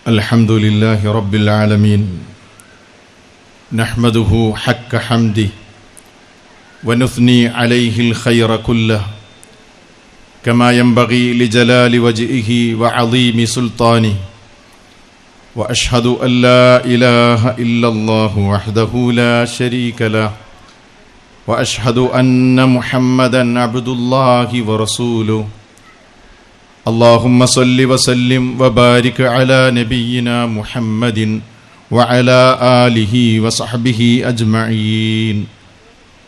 الحمد لله رب العالمين نحمده حق حمده ونثني عليه الخير كله كما ينبغي لجلال وجهه وعظيم سلطانه وأشهد أن لا إله إلا الله وحده لا شريك له وأشهد أن محمدا عبد الله ورسوله اللهم صل وسلم وبارك على نبينا محمد وعلى آله وصحبه أجمعين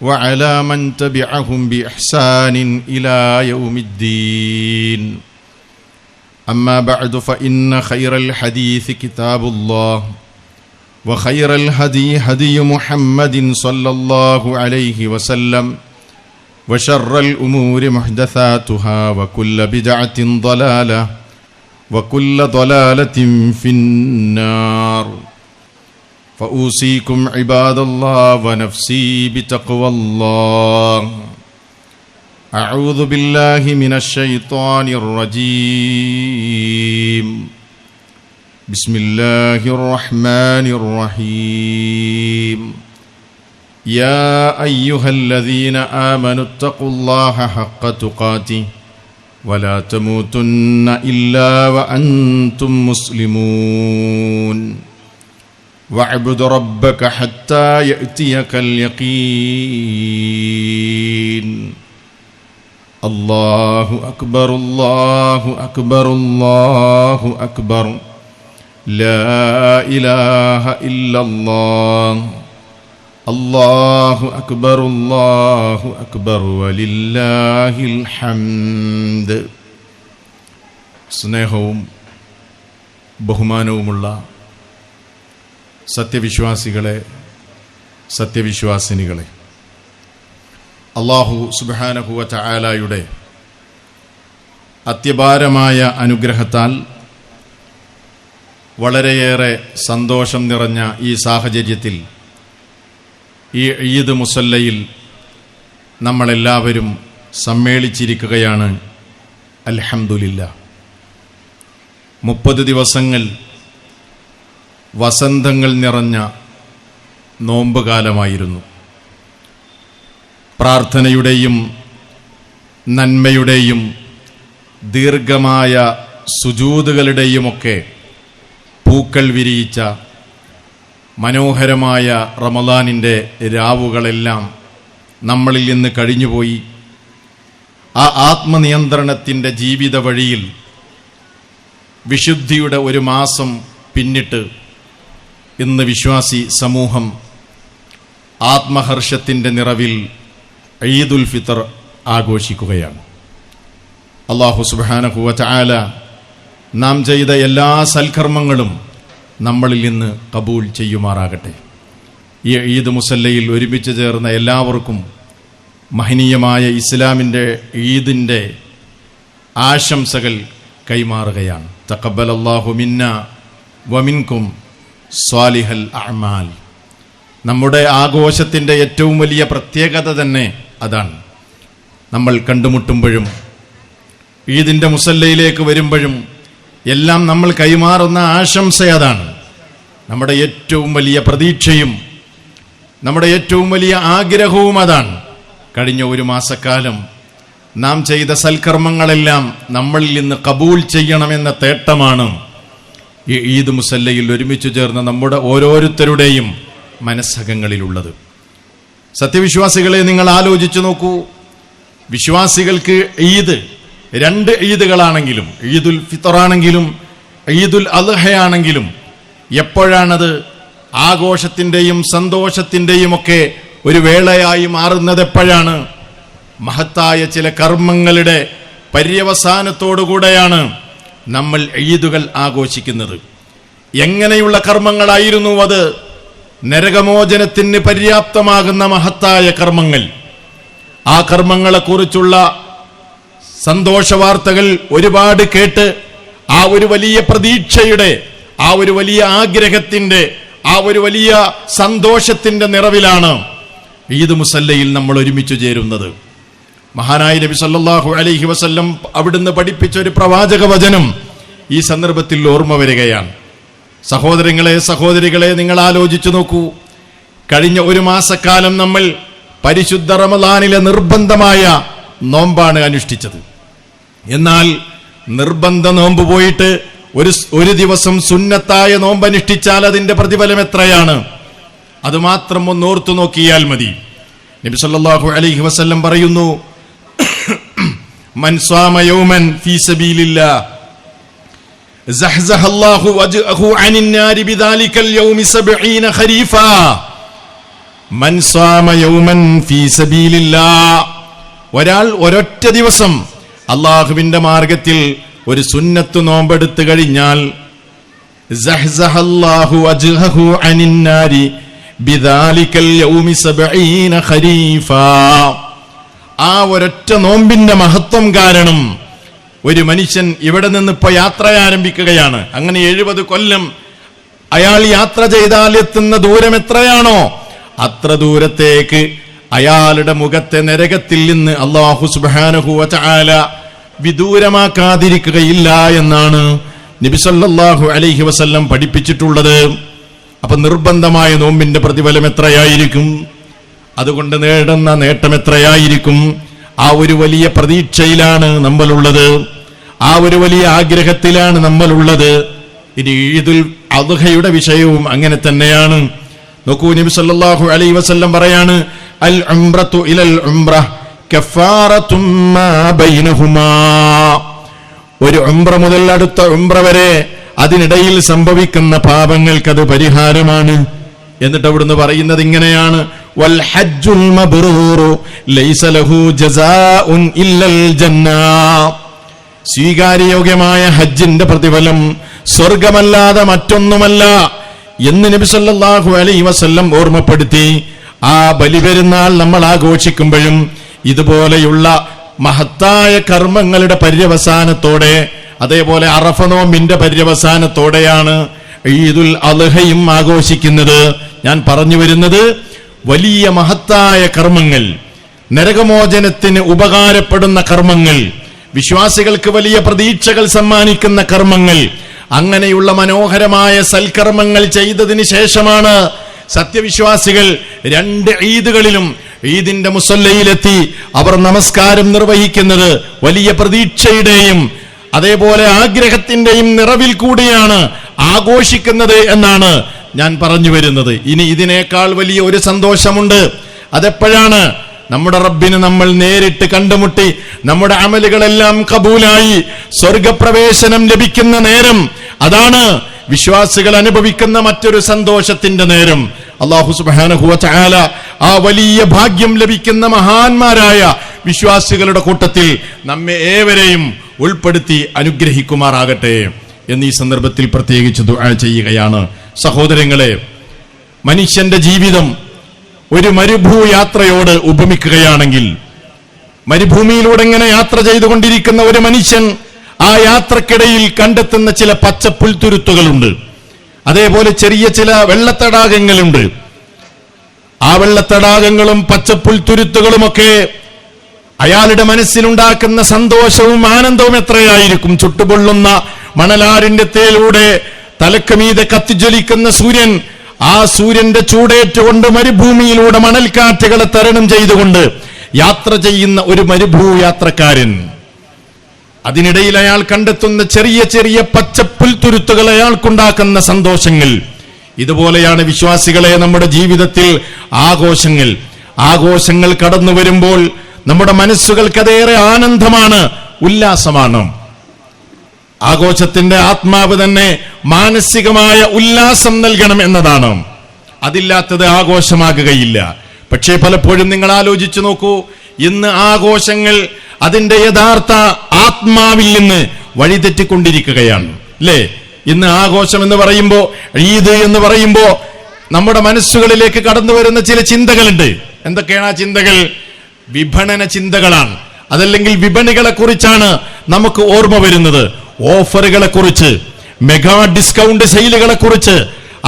وعلى من تبعهم بإحسان إلى يوم الدين أما بعد فإن خير الحديث كتاب الله وخير الهدي هدي محمد صلى الله عليه وسلم وشر الأمور محدثاتها وكل بدعة ضلالة وكل ضلالة في النار فأوصيكم عباد الله ونفسي بتقوى الله أعوذ بالله من الشيطان الرجيم بسم الله الرحمن الرحيم يا أيها الذين آمنوا اتقوا الله حق تقاته ولا تموتن إلا وأنتم مسلمون واعبد ربك حتى يأتيك اليقين الله أكبر الله أكبر الله أكبر لا إله إلا الله الله أكبر الله أكبر ولله الحمد. സ്നേഹവും ബഹുമാനവുമുള്ള സത്യവിശ്വാസികളെ, സത്യവിശ്വാസിനികളെ, അല്ലാഹു സുബ്ഹാനഹു വ തആലയുടെ അത്യപാരമായ അനുഗ്രഹത്താൽ വളരെയേറെ സന്തോഷം നിറഞ്ഞ ഈ സാഹചര്യത്തിൽ ഈ ഈദ് മുസല്ലയിൽ നമ്മളെല്ലാവരും സമ്മേളിച്ചിരിക്കുകയാണ്. അൽഹംദുലില്ലാഹ്. 30 ദിവസങ്ങൾ വസന്തങ്ങൾ നിറഞ്ഞ നോമ്പുകാലമായിരുന്നു. പ്രാർത്ഥനയുടെയും നന്മയുടെയും ദീർഘമായ സുജൂദുകളുടെയുമൊക്കെ പൂക്കൾ വിരിയിച്ച മനോഹരമായ റമളാനിൻ്റെ രാവുകളെല്ലാം നമ്മളിൽ നിന്ന് കഴിഞ്ഞുപോയി. ആ ആത്മനിയന്ത്രണത്തിൻ്റെ ജീവിത വഴിയിൽ വിശുദ്ധിയുടെ ഒരു മാസം പിന്നിട്ട് ഇന്ന് വിശ്വാസി സമൂഹം ആത്മഹർഷത്തിൻ്റെ നിറവിൽ ഈദുൽ ഫിത്ർ ആഘോഷിക്കുകയാണ്. അല്ലാഹു സുബ്ഹാനഹു വ തആല നാം ചെയ്ത എല്ലാ സൽക്കർമ്മങ്ങളും നമ്മളിൽ നിന്ന് കബൂൽ ചെയ്യുമാറാകട്ടെ. ഈ ഈദ് മുസല്ലയിൽ ഒരുമിച്ച് ചേർന്ന എല്ലാവർക്കും മഹനീയമായ ഇസ്ലാമിൻ്റെ ഈദിൻ്റെ ആശംസകൾ കൈമാറുകയാണ്. തഖബ്ബലല്ലാഹു മിന്ന വമിൻകും സ്വാലിഹൽ അഅമാൽ. നമ്മുടെ ആഘോഷത്തിൻ്റെ ഏറ്റവും വലിയ പ്രത്യേകത തന്നെ അതാണ്. നമ്മൾ കണ്ടുമുട്ടുമ്പോഴും ഈദിൻ്റെ മുസല്ലയിലേക്ക് വരുമ്പോഴും എല്ലാം നമ്മൾ കൈമാറുന്ന ആശംസ അതാണ്. നമ്മുടെ ഏറ്റവും വലിയ പ്രതീക്ഷയും നമ്മുടെ ഏറ്റവും വലിയ ആഗ്രഹവും അതാണ്. കഴിഞ്ഞ ഒരു മാസക്കാലം നാം ചെയ്ത സൽക്കർമ്മങ്ങളെല്ലാം നമ്മളിൽ നിന്ന് കബൂൽ ചെയ്യണമെന്ന തേട്ടമാണ് ഈ ഈദ് മുസല്ലയിൽ ഒരുമിച്ച് ചേർന്ന നമ്മുടെ ഓരോരുത്തരുടെയും മനസ്സകങ്ങളിലുള്ളത്. സത്യവിശ്വാസികളെ, നിങ്ങൾ ആലോചിച്ചു നോക്കൂ. വിശ്വാസികൾക്ക് ഈദ് 2 ഈദുകളാണെങ്കിലും, ഈദുൽ ഫിത്റാണെങ്കിലും ഈദുൽ അദ്ഹയാണെങ്കിലും, എപ്പോഴാണത് ആഘോഷത്തിൻ്റെയും സന്തോഷത്തിൻ്റെയും ഒക്കെ ഒരു വേളയായി മാറുന്നത്? എപ്പോഴാണ്? മഹത്തായ ചില കർമ്മങ്ങളുടെ പര്യവസാനത്തോടുകൂടെയാണ് നമ്മൾ ഈദുകൾ ആഘോഷിക്കുന്നത്. എങ്ങനെയുള്ള കർമ്മങ്ങളായിരുന്നു അത്? നരകമോചനത്തിന് പര്യാപ്തമാകുന്ന മഹത്തായ കർമ്മങ്ങൾ. ആ കർമ്മങ്ങളെക്കുറിച്ചുള്ള സന്തോഷവാർത്തകൾ ഒരുപാട് കേട്ട് ആ ഒരു വലിയ പ്രതീക്ഷയുടെ, ആ ഒരു വലിയ ആഗ്രഹത്തിൻ്റെ, ആ ഒരു വലിയ സന്തോഷത്തിൻ്റെ നിറവിലാണ് ഈദ് മുസല്ലയിൽ നമ്മൾ ഒരുമിച്ച് ചേരുന്നത്. മഹാനായ നബി സല്ലല്ലാഹു അലൈഹി വസല്ലം അവിടുന്ന് പഠിപ്പിച്ച ഒരു പ്രവാചക വചനം ഈ സന്ദർഭത്തിൽ ഓർമ്മ വരികയാണ്. സഹോദരങ്ങളെ, സഹോദരികളെ, നിങ്ങൾ ആലോചിച്ചു നോക്കൂ. കഴിഞ്ഞ ഒരു മാസക്കാലം നമ്മൾ പരിശുദ്ധ റമളാനിലെ നിർബന്ധമായ നോമ്പാണ് അനുഷ്ഠിച്ചത്. എന്നാൽ നിർബന്ധ നോമ്പ് പോയിട്ട് ഒരു ദിവസം സുന്നത്തായ നോമ്പ് അനുഷ്ഠിച്ചാൽ അതിന്റെ പ്രതിഫലം എത്രയാണ്? അത് മാത്രം ഒന്ന് ഓർത്തു നോക്കിയാൽ മതി. നബി സല്ലല്ലാഹു അലൈഹി വസല്ലം പറയുന്നു, മൻ സ്വാമ യൗമൻ ഫീ സബീലില്ലാഹ് സഹ്സഹ അല്ലാഹു വജ്ഹഹു അനിൻ നാരി ബിദാലികൽ യൗമി 70 ഖരീഫാ. മൻ സ്വാമ യൗമൻ ഫീ സബീലില്ലാഹ്, ഒരാൾ ഒരൊറ്റ ദിവസം അല്ലാഹുവിന്റെ മാർഗത്തിൽ ഒരു സുന്നത്ത് നോമ്പെടുത്തു കഴിഞ്ഞാൽ സഹ്സഹ അല്ലാഹു വജ്ഹഹു അനിൻ നാരി ബിദാലികൽ യൗമി 70 ഖരീഫാ. ആ ഒരൊറ്റ നോമ്പിന്റെ മഹത്വം കാരണം ഒരു മനുഷ്യൻ ഇവിടെ നിന്ന് ഇപ്പൊ യാത്ര ആരംഭിക്കുകയാണ്. അങ്ങനെ 70 കൊല്ലം അയാൾ യാത്ര ചെയ്താൽ എത്തുന്ന ദൂരം എത്രയാണോ അത്ര ദൂരത്തേക്ക് അയാളുടെ മുഖത്തെ നരകത്തിൽ നിന്ന് അല്ലാഹു സുബ്ഹാനഹു വ തആല വിദൂരമാക്കാതിരിക്കുകയില്ല എന്നാണ് നബി സല്ലല്ലാഹു അലൈഹി വസല്ലം പഠിപ്പിച്ചിട്ടുള്ളത്. അപ്പൊ നിർബന്ധമായ നോമ്പിന്റെ പ്രതിഫലം എത്രയായിരിക്കും? അതുകൊണ്ട് നേടുന്ന നേട്ടം എത്രയായിരിക്കും? ആ ഒരു വലിയ പ്രതീക്ഷയിലാണ് നമ്മളുള്ളത്, ആ ഒരു വലിയ ആഗ്രഹത്തിലാണ് നമ്മളുള്ളത്. ഇനി ഈദുൽ അദ്ഹയുടെ വിഷയവും അങ്ങനെ തന്നെയാണ്. നോക്കൂ, നബി സല്ലല്ലാഹു അലൈഹി വസല്ലം പറയാണ്, അൽ ഉംറത്തു ഇലൽ ഉംറ കഫാറത്തും മാ ബൈനഹുമാ. ഒരു ഉംറ മുതൽ അടുത്ത ഉംറ വരെ അതിനിടയിൽ സംഭവിക്കുന്ന പാപങ്ങൾക്കത് പരിഹാരമാണ്. എന്നിട്ട് അവിടുന്ന് പറയുന്നത് ഇങ്ങനെയാണ്, വൽ ഹജ്ജുൽ മബ്റൂറു ലൈസ ലഹു ജസാഉൻ ഇല്ലൽ ജന്ന. സ്വീകാര്യയോഗ്യമായ ഹജ്ജിന്റെ പ്രതിഫലം സ്വർഗമല്ലാതെ മറ്റൊന്നുമല്ല എന്ന് നബി സല്ലല്ലാഹു അലൈഹി വസല്ലം ഓർമ്മപ്പെടുത്തി. ആ ബലിപെരുന്നാൾ നമ്മൾ ആഘോഷിക്കുമ്പോഴും ഇതുപോലെയുള്ള മഹത്തായ കർമ്മങ്ങളുടെ പര്യവസാനത്തോടെ, അതേപോലെ അറഫ നോമ്പിന്റെ പര്യവസാനത്തോടെയാണ് ഈദുൽ അദ്ഹയും ആഘോഷിക്കുന്നത്. ഞാൻ പറഞ്ഞു വരുന്നത്, വലിയ മഹത്തായ കർമ്മങ്ങൾ, നരകമോചനത്തിന് ഉപകാരപ്പെടുന്ന കർമ്മങ്ങൾ, വിശ്വാസികൾക്ക് വലിയ പ്രതീക്ഷകൾ സമ്മാനിക്കുന്ന കർമ്മങ്ങൾ, അങ്ങനെയുള്ള മനോഹരമായ സൽക്കർമ്മങ്ങൾ ചെയ്തതിന് ശേഷമാണ് സത്യവിശ്വാസികൾ 2 ഈദുകളിലും ഈദിന്റെ മുസല്ലയിലെത്തി അവർ നമസ്കാരം നിർവഹിക്കുന്നത്. വലിയ പ്രതീക്ഷയുടെയും അതേപോലെ ആഗ്രഹത്തിന്റെയും നിറവിൽ കൂടിയാണ് ആഘോഷിക്കുന്നത് എന്നാണ് ഞാൻ പറഞ്ഞു വരുന്നത്. ഇനി ഇതിനേക്കാൾ വലിയ ഒരു സന്തോഷമുണ്ട്. അതെപ്പോഴാണ്? നമ്മുടെ റബ്ബിനെ നമ്മൾ നേരിട്ട് കണ്ടുമുട്ടി നമ്മുടെ അമലുകളെല്ലാം കബൂലായി സ്വർഗപ്രവേശനം ലഭിക്കുന്ന നേരം. അതാണ് വിശ്വാസികൾ അനുഭവിക്കുന്ന മറ്റൊരു സന്തോഷത്തിന്റെ നേരം. അല്ലാഹു സുബ്ഹാനഹു വ തആല ആ വലിയ ഭാഗ്യം ലഭിക്കുന്ന മഹാന്മാരായ വിശ്വാസികളുടെ കൂട്ടത്തിൽ നമ്മെ ഏവരെയും ഉൾപ്പെടുത്തി അനുഗ്രഹിക്കുമാറാകട്ടെ എന്നീ സന്ദർഭത്തിൽ പ്രത്യേകിച്ച് ദുആ ചെയ്യുകയാണ്. സഹോദരങ്ങളെ, മനുഷ്യന്റെ ജീവിതം ഒരു യാത്രയോട് ഉപമിക്കുകയാണെങ്കിൽ, മരുഭൂമിയിലൂടെ ഇങ്ങനെ യാത്ര ചെയ്തുകൊണ്ടിരിക്കുന്ന ഒരു മനുഷ്യൻ ആ യാത്രക്കിടയിൽ കണ്ടെത്തുന്ന ചില പച്ചപ്പുൽത്തുരുത്തുകളുണ്ട്, അതേപോലെ ചെറിയ ചില വെള്ളത്തടാകങ്ങളുണ്ട്. ആ വെള്ളത്തടാകങ്ങളും പച്ചപ്പുൽത്തുരുത്തുകളുമൊക്കെ അയാളുടെ മനസ്സിലുണ്ടാക്കുന്ന സന്തോഷവും ആനന്ദവും എത്രയായിരിക്കും? ചുട്ടുപൊള്ളുന്ന മണലാരിന്റെ തേലൂടെ തലക്കമീതെ കത്തിജ്വലിക്കുന്ന സൂര്യൻ, ആ സൂര്യന്റെ ചൂടേറ്റുകൊണ്ട് മരുഭൂമിയിലൂടെ മണൽക്കാറ്റുകളെ തരണം ചെയ്തുകൊണ്ട് യാത്ര ചെയ്യുന്ന ഒരു യാത്രക്കാരൻ, അതിനിടയിൽ അയാൾ കണ്ടെത്തുന്ന ചെറിയ ചെറിയ പച്ചപ്പുൽത്തുരുത്തുകൾ അയാൾക്കുണ്ടാക്കുന്ന സന്തോഷങ്ങൾ. ഇതുപോലെയാണ് വിശ്വാസികളെ നമ്മുടെ ജീവിതത്തിൽ ആഘോഷങ്ങൾ കടന്നു വരുമ്പോൾ നമ്മുടെ മനസ്സുകൾക്കതേറെ ആനന്ദമാണ്, ഉല്ലാസമാണ്. ആഘോഷത്തിന്റെ ആത്മാവ് തന്നെ മാനസികമായ ഉല്ലാസം നൽകണം എന്നതാണ്. അതില്ലാത്തത് ആഘോഷമാകുകയില്ല. പക്ഷേ പലപ്പോഴും നിങ്ങൾ ആലോചിച്ചു നോക്കൂ, ഇന്ന് ആഘോഷങ്ങൾ അതിന്റെ യഥാർത്ഥ ആത്മാവിൽ നിന്ന് വഴിതെറ്റിക്കൊണ്ടിരിക്കുകയാണ്, അല്ലേ? ഇന്ന് ആഘോഷം എന്ന് പറയുമ്പോ, ഈദ് എന്ന് പറയുമ്പോ നമ്മുടെ മനസ്സുകളിലേക്ക് കടന്നു വരുന്ന ചില ചിന്തകളുണ്ട്. എന്തൊക്കെയാണ് ആ ചിന്തകൾ? വിപണന ചിന്തകളാണ്. അതല്ലെങ്കിൽ വിപണികളെ കുറിച്ചാണ് നമുക്ക് ഓർമ്മ വരുന്നത്. ഓഫറുകളെ കുറിച്ച്, മെഗാ ഡിസ്കൗണ്ട് സെയിലുകളെ കുറിച്ച്,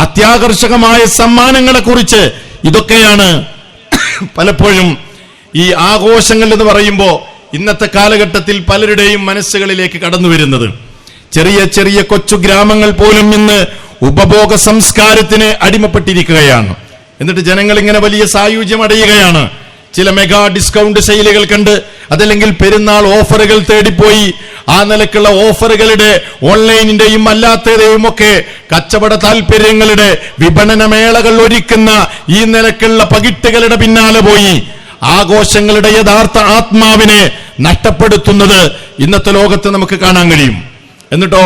അത്യാകർഷകമായ സമ്മാനങ്ങളെ കുറിച്ച്, ഇതൊക്കെയാണ് പലപ്പോഴും ഈ ആഘോഷങ്ങൾ എന്ന് പറയുമ്പോൾ ഇന്നത്തെ കാലഘട്ടത്തിൽ പലരുടെയും മനസ്സുകളിലേക്ക് കടന്നു വരുന്നത്. ചെറിയ ചെറിയ കൊച്ചു ഗ്രാമങ്ങൾ പോലും ഇന്ന് ഉപഭോഗ സംസ്കാരത്തിന് അടിമപ്പെട്ടിരിക്കുകയാണ്. എന്നിട്ട് ജനങ്ങൾ ഇങ്ങനെ വലിയ സായുജ്യം അടയുകയാണ്. ചില മെഗാ ഡിസ്കൗണ്ട് സെയിലുകൾ കണ്ട്, അതല്ലെങ്കിൽ പെരുന്നാൾ ഓഫറുകൾ തേടിപ്പോയി ആ നിലക്കുള്ള ഓഫറുകളുടെ ഓൺലൈനിന്റെയും അല്ലാത്തതെയും ഒക്കെ കച്ചവട താല്പര്യങ്ങളുടെ വിപണന മേളകൾ ഒരുക്കുന്ന ഈ നിലക്കുള്ള പകിട്ടുകളുടെ പിന്നാലെ പോയി ആഘോഷങ്ങളുടെ യഥാർത്ഥ ആത്മാവിനെ നഷ്ടപ്പെടുത്തുന്നത് ഇന്നത്തെ ലോകത്ത് നമുക്ക് കാണാൻ കഴിയും. എന്നിട്ടോ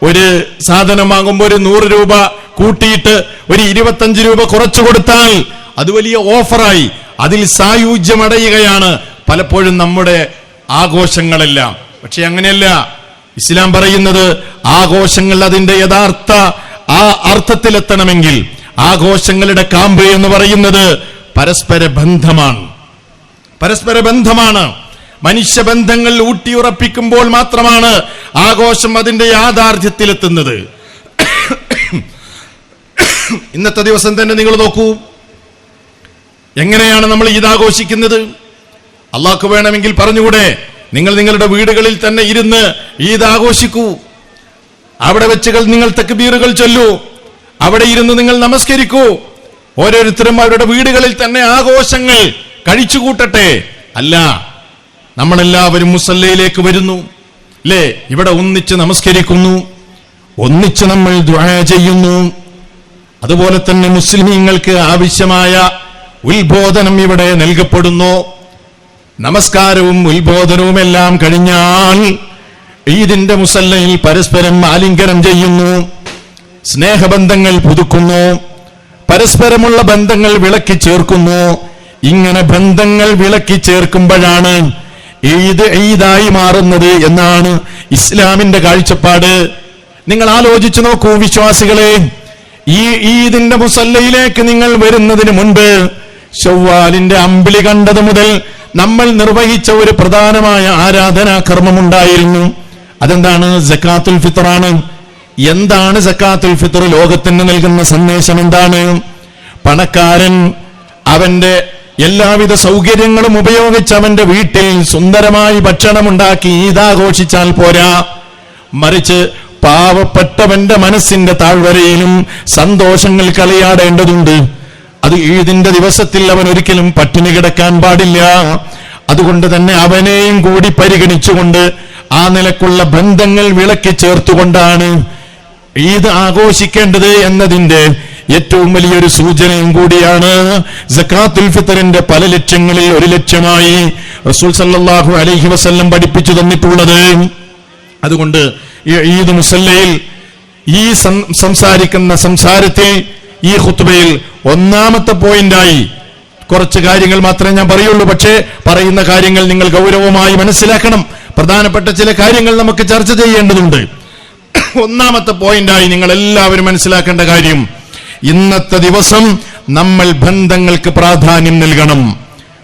ഒരു സാധനം വാങ്ങുമ്പോൾ ഒരു 100 രൂപ കൂട്ടിയിട്ട് ഒരു 25 രൂപ കുറച്ചു കൊടുത്താൽ അത് വലിയ ഓഫറായി അതിൽ സായുജ്യമടയുകയാണ് പലപ്പോഴും നമ്മുടെ ആഘോഷങ്ങളെല്ലാം. പക്ഷെ അങ്ങനെയല്ല. ഇസ്ലാം പറയുന്നത് ആഘോഷങ്ങൾ അതിന്റെ യഥാർത്ഥ ആ അർത്ഥത്തിലെത്തണമെങ്കിൽ ആഘോഷങ്ങളുടെ കാമ്പ് എന്ന് പറയുന്നത് പരസ്പര ബന്ധമാണ്. പരസ്പര ബന്ധമാണ്. മനുഷ്യബന്ധങ്ങൾ ഊട്ടിയുറപ്പിക്കുമ്പോൾ മാത്രമാണ് ആഘോഷം അതിന്റെ യാഥാർത്ഥ്യത്തിലെത്തുന്നത്. ഇന്നത്തെ ദിവസം തന്നെ നിങ്ങൾ നോക്കൂ, എങ്ങനെയാണ് നമ്മൾ ഈദ് ആഘോഷിക്കുന്നത്? അള്ളാഹ്ക്ക് വേണമെങ്കിൽ പറഞ്ഞുകൂടെ, നിങ്ങൾ നിങ്ങളുടെ വീടുകളിൽ തന്നെ ഇരുന്ന് ഈദ് ആഘോഷിക്കൂ. അവിടെ വെച്ചുകൾ നിങ്ങൾ തക്ബീറുകൾ ചൊല്ലൂ. അവിടെ ഇരുന്ന് നിങ്ങൾ നമസ്കരിക്കൂ. ഓരോരുത്തരും അവരുടെ വീടുകളിൽ തന്നെ ആഘോഷങ്ങൾ കഴിച്ചുകൂട്ടട്ടെ. അല്ല, നമ്മളെല്ലാവരും മുസല്ലയിലേക്ക് വരുന്നു, അല്ലേ? ഇവിടെ ഒന്നിച്ച് നമസ്കരിക്കുന്നു, ഒന്നിച്ച് നമ്മൾ ദുആ ചെയ്യുന്നു. അതുപോലെ തന്നെ മുസ്ലിമീങ്ങൾക്ക് ആവശ്യമായ ഉത്ബോധനം ഇവിടെ നൽകപ്പെടുന്നു. നമസ്കാരവും ഉത്ബോധനവും എല്ലാം കഴിഞ്ഞാൽ ഈദിന്റെ മുസല്ലയിൽ പരസ്പരം ആലിംഗനം ചെയ്യുന്നു, സ്നേഹബന്ധങ്ങൾ പുതുക്കുന്നു, പരസ്പരമുള്ള ബന്ധങ്ങൾ വിളക്കി ചേർക്കുന്നു. ഇങ്ങനെ ബന്ധങ്ങൾ വിളക്കി ചേർക്കുമ്പോഴാണ് ഈദ് ഈദായി മാറുന്നത് എന്നാണ് ഇസ്ലാമിന്റെ കാഴ്ചപ്പാട്. നിങ്ങൾ ആലോചിച്ചു നോക്കൂ വിശ്വാസികളെ, ഈ ഈദിന്റെ മുസല്ലയിലേക്ക് നിങ്ങൾ വരുന്നതിന് മുൻപ് ശവ്വാലിന്റെ അമ്പിളി കണ്ടത് മുതൽ നമ്മൾ നിർവഹിച്ച ഒരു പ്രധാനമായ ആരാധനാ കർമ്മമുണ്ടായിരുന്നു. അതെന്താണ്? സക്കാത്തുൽ ഫിത്റാണ്. എന്താണ് സക്കാത്തുൽ ഫിത്ർ? ലോകത്തിന് നൽകുന്ന സന്ദേശം എന്താണ്? പണക്കാരൻ അവന്റെ എല്ലാവിധ സൗകര്യങ്ങളും ഉപയോഗിച്ച് അവന്റെ വീട്ടിൽ സുന്ദരമായി ഭക്ഷണമുണ്ടാക്കി ഈദാഘോഷിച്ചാൽ പോരാ, മറിച്ച് പാവപ്പെട്ടവന്റെ മനസ്സിന്റെ താഴ്വരയിലും സന്തോഷങ്ങൾ കളിയാടേണ്ടതുണ്ട്. അത് ഈദിന്റെ ദിവസത്തിൽ അവൻ ഒരിക്കലും പട്ടിണി കിടക്കാൻ പാടില്ല. അതുകൊണ്ട് തന്നെ അവനെയും കൂടി പരിഗണിച്ചുകൊണ്ട് ആ നിലക്കുള്ള ബന്ധങ്ങൾ വിളക്കി ചേർത്തുകൊണ്ടാണ് ഈദ് ആഘോഷിക്കേണ്ടത് എന്നതിന്റെ ഏറ്റവും വലിയൊരു സൂചനയും കൂടിയാണ് സക്കാത്തുൽ ഫിത്റിന്റെ പല ലക്ഷ്യങ്ങളിൽ ഒരു ലക്ഷ്യമായി റസൂൽ സല്ലല്ലാഹു അലൈഹി വസല്ലം പഠിപ്പിച്ചു തന്നിട്ടുള്ളത്. അതുകൊണ്ട് ഈ ഈദ് മുസല്ലയിൽ ഈ സംസാരിക്കുന്ന സംസാരത്തിൽ ഈ ഖുത്ബയിൽ ഒന്നാമത്തെ പോയിന്റായി കുറച്ച് കാര്യങ്ങൾ മാത്രമേ ഞാൻ പറയുള്ളൂ. പക്ഷേ പറയുന്ന കാര്യങ്ങൾ നിങ്ങൾ ഗൗരവമായി മനസ്സിലാക്കണം. പ്രധാനപ്പെട്ട ചില കാര്യങ്ങൾ നമുക്ക് ചർച്ച ചെയ്യേണ്ടതുണ്ട്. ഒന്നാമത്തെ പോയിന്റായി നിങ്ങൾ എല്ലാവരും മനസ്സിലാക്കേണ്ട കാര്യം, ഇന്നത്തെ ദിവസം നമ്മൾ ബന്ധങ്ങൾക്ക് പ്രാധാന്യം നൽകണം.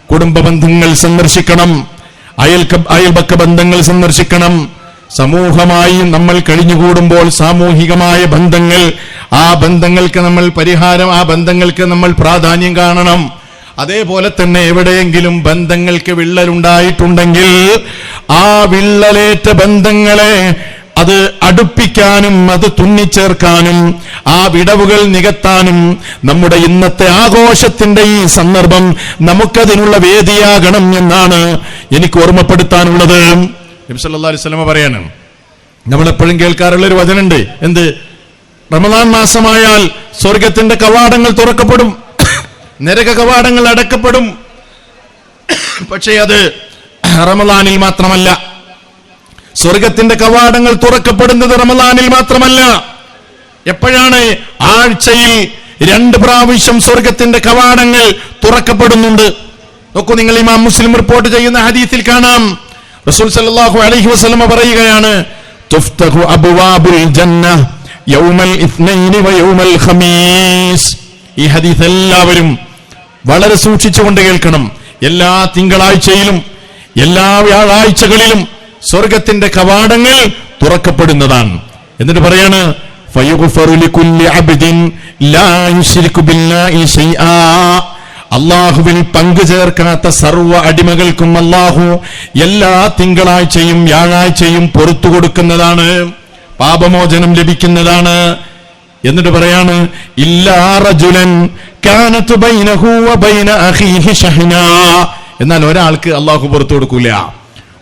കുടുംബ ബന്ധങ്ങൾ സന്ദർശിക്കണം, അയൽപക്ക ബന്ധങ്ങൾ സന്ദർശിക്കണം. സമൂഹമായി നമ്മൾ കഴിഞ്ഞുകൂടുമ്പോൾ സാമൂഹികമായ ബന്ധങ്ങൾ, ആ ബന്ധങ്ങൾക്ക് നമ്മൾ പരിഹാരം, ആ ബന്ധങ്ങൾക്ക് നമ്മൾ പ്രാധാന്യം കാണണം. അതേപോലെ തന്നെ എവിടെയെങ്കിലും ബന്ധങ്ങൾക്ക് വിള്ളലുണ്ടായിട്ടുണ്ടെങ്കിൽ ആ വിള്ളലേറ്റ ബന്ധങ്ങളെ അത് അടുപ്പിക്കാനും അത് തുന്നിച്ചേർക്കാനും ആ വിടവുകൾ നികത്താനും നമ്മുടെ ഇന്നത്തെ ആഘോഷത്തിന്റെ ഈ സന്ദർഭം നമുക്കതിനുള്ള വേദിയാകണം എന്നാണ് എനിക്ക് ഓർമ്മപ്പെടുത്താനുള്ളത്. നബി സല്ലല്ലാഹു അലൈഹി വസല്ലം പറയാണ്, നമ്മളെപ്പോഴും കേൾക്കാറുള്ള ഒരു വചനമുണ്ട്. എന്ത്? റമദാൻ മാസമായാൽ സ്വർഗത്തിന്റെ കവാടങ്ങൾ തുറക്കപ്പെടും, നരക കവാടങ്ങൾ അടക്കപ്പെടും. പക്ഷേ അത് റമദാനിൽ മാത്രമല്ല. സ്വർഗത്തിന്റെ കവാടങ്ങൾ തുറക്കപ്പെടുന്നത് റമദാനിൽ മാത്രമല്ല. എപ്പോഴാണ്? ആഴ്ചയിൽ 2 പ്രാവശ്യം സ്വർഗത്തിന്റെ കവാടങ്ങൾ തുറക്കപ്പെടുന്നുണ്ട്. നോക്കൂ നിങ്ങൾ, ഇമാം മുസ്ലിം റിപ്പോർട്ട് ചെയ്യുന്ന ഹദീസിൽ കാണാം, റസൂൽ സല്ലല്ലാഹു അലൈഹി വസല്ലം പറയുകയാണ്, തുഫ്തഹു അബ്വാബുൽ ജന്ന യൗമൽ ഇത്നൈനി വ യൗമൽ ഖമീസ്. ഈ ഹദീസ് എല്ലാവരും വളരെ സൂക്ഷിച്ചുകൊണ്ട് കേൾക്കണം. എല്ലാ തിങ്കളാഴ്ചയിലും എല്ലാ വ്യാഴാഴ്ചകളിലും സ്വർഗത്തിന്റെ കവാടങ്ങൾ തുറക്കപ്പെടുന്നതാണ്. എന്നിട്ട് പറയാണ്, ഫയുഗ്ഫറു ലികുല്ലി അബ്ദിൻ ലാ യുശ്രികു ബില്ലാഹി ശൈആ. അല്ലാഹുവിൽ പങ്കു ചേർക്കാത്ത സർവ്വ അടിമകൾക്കും അല്ലാഹു എല്ലാ തിങ്കളാഴ്ചയും വ്യാഴാഴ്ചയും പുറത്തു കൊടുക്കുന്നതാണ്, പാപമോചനം ലഭിക്കുന്നതാണ്. എന്നിട്ട് പറയാണ് ഇല്ലാ റജുലൻ കാനത് ബൈനഹു വബൈന അഖീഹി ഷഹ്നാ. എന്നാൽ ഒരാൾക്ക് അല്ലാഹു പുറത്തു കൊടുക്കൂല.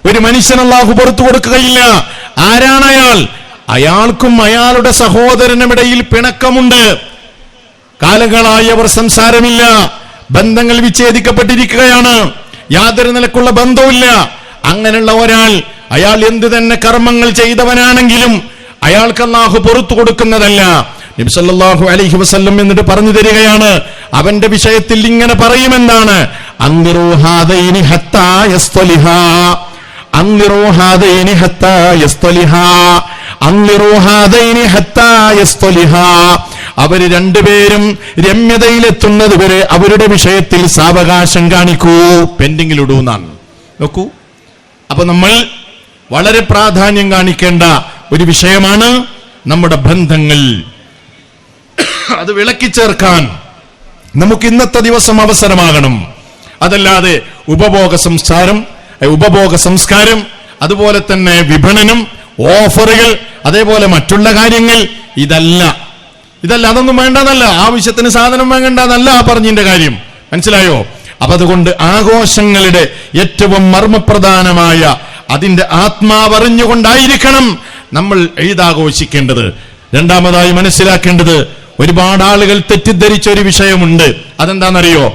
ഒരു മനുഷ്യൻ അല്ലാഹു പുറത്തു കൊടുക്കുകയില്ല. ആരാണ് അയാൾ? അയാൾക്കും അയാളുടെ സഹോദരനുമിടയിൽ പിണക്കമുണ്ട്. കാലങ്ങളായി അവർ സംസാരമില്ല, ബന്ധങ്ങൾ വിച്ഛേദിക്കപ്പെട്ടിരിക്കുകയാണ്, യാതൊരു നിലക്കുള്ള ബന്ധവുമില്ല. അങ്ങനെയുള്ള ഒരാൾ, അയാൾ എന്ത് തന്നെ കർമ്മങ്ങൾ ചെയ്തവനാണെങ്കിലും അയാൾക്ക് അല്ലാഹു പുറത്തു കൊടുക്കുന്നതല്ല. നബി സല്ലല്ലാഹു അലൈഹി വസല്ലം എന്നിട്ട് പറഞ്ഞു തരികയാണ്, അവന്റെ വിഷയത്തിൽ ഇങ്ങനെ പറയുമെന്നാണ്, അൻദിറൂ ഹാദൈനി ഹത്താ യസ്തലിഹാ, അൻദിറൂ ഹാദൈനി ഹത്താ യസ്തലിഹാ, അൻദിറൂ ഹാദൈനി ഹത്താ യസ്തലിഹാ. അവര് രണ്ടുപേരും രമ്യതയിലെത്തുന്നത് വരെ അവരുടെ വിഷയത്തിൽ സാവകാശം കാണിക്കൂ, പെൻഡിങ്ങിലിടൂന്നാണ്. നോക്കൂ, അപ്പൊ നമ്മൾ വളരെ പ്രാധാന്യം കാണിക്കേണ്ട ഒരു വിഷയമാണ് നമ്മുടെ ബന്ധങ്ങൾ. അത് വിളക്കിച്ചേർക്കാൻ നമുക്ക് ഇന്നത്തെ ദിവസം അവസരമാകണം. അതല്ലാതെ ഉപഭോഗ സംസ്കാരം, അതുപോലെ തന്നെ വിപണനം, ഓഫറുകൾ, അതേപോലെ മറ്റുള്ള കാര്യങ്ങൾ, ഇതല്ല അതൊന്നും വേണ്ടെന്നല്ല, ആവശ്യത്തിന് സാധനം വാങ്ങണ്ടെന്നല്ല പറഞ്ഞതിന്റെ കാര്യം. മനസ്സിലായോ? അപ്പൊ അതുകൊണ്ട് ആഘോഷങ്ങളുടെ ഏറ്റവും മർമ്മപ്രധാനമായ അതിന്റെ ആത്മാവറിഞ്ഞുകൊണ്ടായിരിക്കണം നമ്മൾ ഈദാഘോഷിക്കേണ്ടത്. രണ്ടാമതായി മനസ്സിലാക്കേണ്ടത്, ഒരുപാട് ആളുകൾ തെറ്റിദ്ധരിച്ച ഒരു വിഷയമുണ്ട്. അതെന്താണെന്നറിയോ?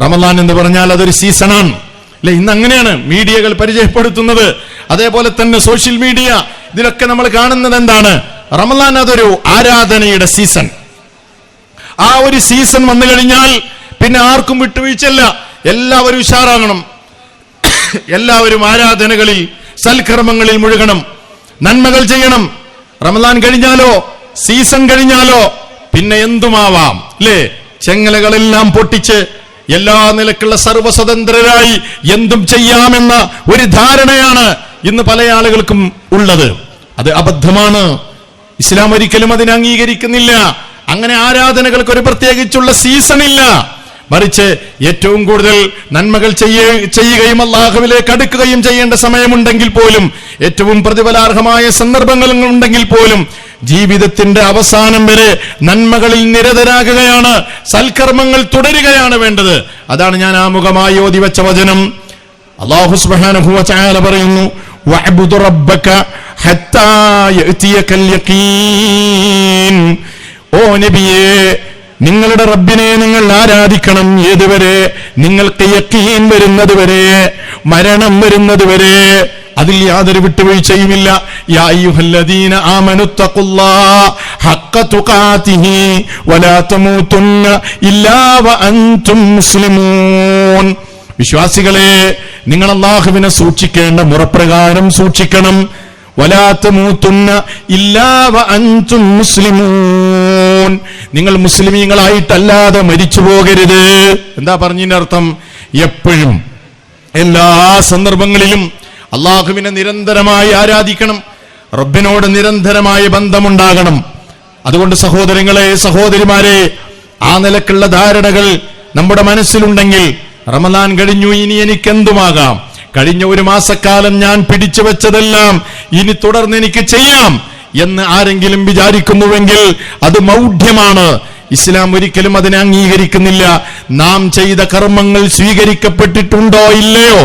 റമദാൻ എന്ന് പറഞ്ഞാൽ അതൊരു സീസണാണ് അല്ലെ? ഇന്ന് അങ്ങനെയാണ് മീഡിയകൾ പരിചയപ്പെടുത്തുന്നത്. അതേപോലെ തന്നെ സോഷ്യൽ മീഡിയ, ഇതിലൊക്കെ നമ്മൾ കാണുന്നത് എന്താണ്? റമദാൻ അതൊരു ആരാധനയുടെ സീസൺ. ആ ഒരു സീസൺ വന്നു കഴിഞ്ഞാൽ പിന്നെ ആർക്കും വിട്ടുവീഴ്ചയില്ല. എല്ലാവരും ഉഷാറാകണം, എല്ലാവരും ആരാധനകളിൽ, സൽക്കർമ്മങ്ങളിൽ മുഴുകണം, നന്മകൾ ചെയ്യണം. റമദാൻ കഴിഞ്ഞാലോ, സീസൺ കഴിഞ്ഞാലോ പിന്നെ എന്തുമാവാം അല്ലേ? ചെങ്ങലകളെല്ലാം പൊട്ടിച്ച് എല്ലാ നിലക്കുള്ള സർവസ്വതന്ത്രരായി എന്തും ചെയ്യാമെന്ന ഒരു ധാരണയാണ് ഇന്ന് പല ആളുകൾക്കും ഉള്ളത്. അത് അബദ്ധമാണ്. ഇസ്ലാം ഒരിക്കലും അതിനെ അംഗീകരിക്കുന്നില്ല. അങ്ങനെ ആരാധനകൾക്ക് ഒരു പ്രത്യേകിച്ചുള്ള സീസൺ ഇല്ല. മറിച്ച് ഏറ്റവും കൂടുതൽ നന്മകൾ ചെയ്യുകയും അല്ലാഹുവിലേക്ക് അടുക്കുകയും ചെയ്യേണ്ട സമയമുണ്ടെങ്കിൽ പോലും, ഏറ്റവും പ്രതിഫലാർഹമായ സന്ദർഭങ്ങൾ ഉണ്ടെങ്കിൽ പോലും, ജീവിതത്തിന്റെ അവസാനം വരെ നന്മകളിൽ നിരതരാകുകയാണ്, സൽക്കർമ്മങ്ങൾ തുടരുകയാണ് വേണ്ടത്. അതാണ് ഞാൻ ആമുഖമായി ഓതി വെച്ച വചനം. അല്ലാഹു സുബ്ഹാനഹു വ തആല പറയുന്നു, വഅബ്ദു റബ്ബക ഹത്താ യഅതിയകൽ യഖീൻ. ഓ നബിയേ, നിങ്ങളുടെ റബ്ബിനെ നിങ്ങൾ ആരാധിക്കണം. ഏതുവരെ? നിങ്ങൾക്ക് യഖീൻ വരുന്നത് വരെ, മരണം വരുന്നത് വരെ. അതിൽ യാതൊരു വിട്ടുവീഴ്ചയുമില്ല. യാ അയ്യുഹല്ലദീന ആമനുത്തഖുല്ലാഹ ഹഖ്ക തുഖാതിഹി വലാ തമൂതുന്ന ഇല്ലാ വഅൻതും മുസ്ലിമൂൻ. വിശ്വാസികളെ, നിങ്ങൾ അല്ലാഹുവിനെ സൂക്ഷിക്കേണ്ട മുറപ്രകാരം സൂക്ഷിക്കണം. വലാ തമൂതുന്ന ഇല്ലാ വഅൻതും മുസ്ലിമൂൻ. നിങ്ങൾ മുസ്ലിമീങ്ങളായിട്ടല്ലാതെ മരിച്ചു പോകരുത്. എന്താ പറഞ്ഞതിന്റെ അർത്ഥം? എപ്പോഴും എല്ലാ സന്ദർഭങ്ങളിലും അല്ലാഹുവിനെ നിരന്തരമായി ആരാധിക്കണം, റബ്ബിനോട് നിരന്തരമായ ബന്ധമുണ്ടാകണം. അതുകൊണ്ട് സഹോദരങ്ങളെ, സഹോദരിമാരെ, ആ നിലക്കുള്ള ധാരണകൾ നമ്മുടെ മനസ്സിലുണ്ടെങ്കിൽ, റമദാൻ കഴിഞ്ഞു, ഇനി എനിക്കെന്തുമാകാം, കഴിഞ്ഞ ഒരു മാസക്കാലം ഞാൻ പിടിച്ചു വെച്ചതെല്ലാം ഇനി തുടർന്ന് എനിക്ക് ചെയ്യാം എന്ന് ആരെങ്കിലും വിചാരിക്കുന്നുവെങ്കിൽ അത് മൗഢ്യമാണ്. ഇസ്ലാം ഒരിക്കലും അതിനെ അംഗീകരിക്കുന്നില്ല. നാം ചെയ്ത കർമ്മങ്ങൾ സ്വീകരിക്കപ്പെട്ടിട്ടുണ്ടോ ഇല്ലയോ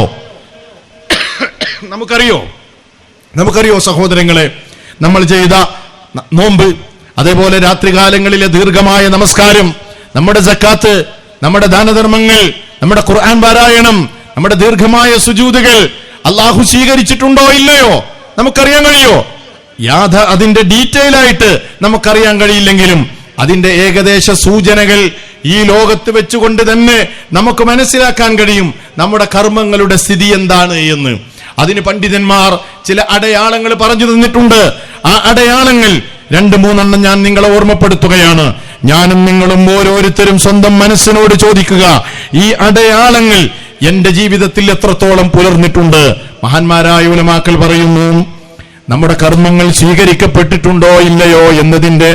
നമുക്കറിയോ സഹോദരങ്ങളെ? നമ്മൾ ചെയ്ത നോമ്പ്, അതേപോലെ രാത്രികാലങ്ങളിലെ ദീർഘമായ നമസ്കാരം, നമ്മുടെ സക്കാത്ത്, നമ്മുടെ ദാനധർമ്മങ്ങൾ, നമ്മുടെ ഖുർആൻ പാരായണം, നമ്മുടെ ദീർഘമായ സുജൂദുകൾ അല്ലാഹു സ്വീകരിച്ചിട്ടുണ്ടോ ഇല്ലയോ നമുക്കറിയാൻ കഴിയോ? അതിന്റെ ഡീറ്റെയിൽ ആയിട്ട് നമുക്കറിയാൻ കഴിയില്ലെങ്കിലും അതിന്റെ ഏകദേശ സൂചനകൾ ഈ ലോകത്ത് വെച്ചുകൊണ്ട് തന്നെ നമുക്ക് മനസ്സിലാക്കാൻ കഴിയും നമ്മുടെ കർമ്മങ്ങളുടെ സ്ഥിതി എന്താണ് എന്ന്. അതിന് പണ്ഡിതന്മാർ ചില അടയാളങ്ങൾ പറഞ്ഞു തന്നിട്ടുണ്ട്. ആ അടയാളങ്ങൾ 2-3 ഞാൻ നിങ്ങളെ ഓർമ്മപ്പെടുത്തുകയാണ്. ഞാനും നിങ്ങളും ഓരോരുത്തരും സ്വന്തം മനസ്സിനോട് ചോദിക്കുക, ഈ അടയാളങ്ങൾ എന്റെ ജീവിതത്തിൽ എത്രത്തോളം പുലർന്നിട്ടുണ്ട്? മഹാന്മാരായ ഉലമാക്കൾ പറയുന്നു, നമ്മുടെ കർമ്മങ്ങൾ സ്വീകരിക്കപ്പെട്ടിട്ടുണ്ടോ ഇല്ലയോ എന്നതിന്റെ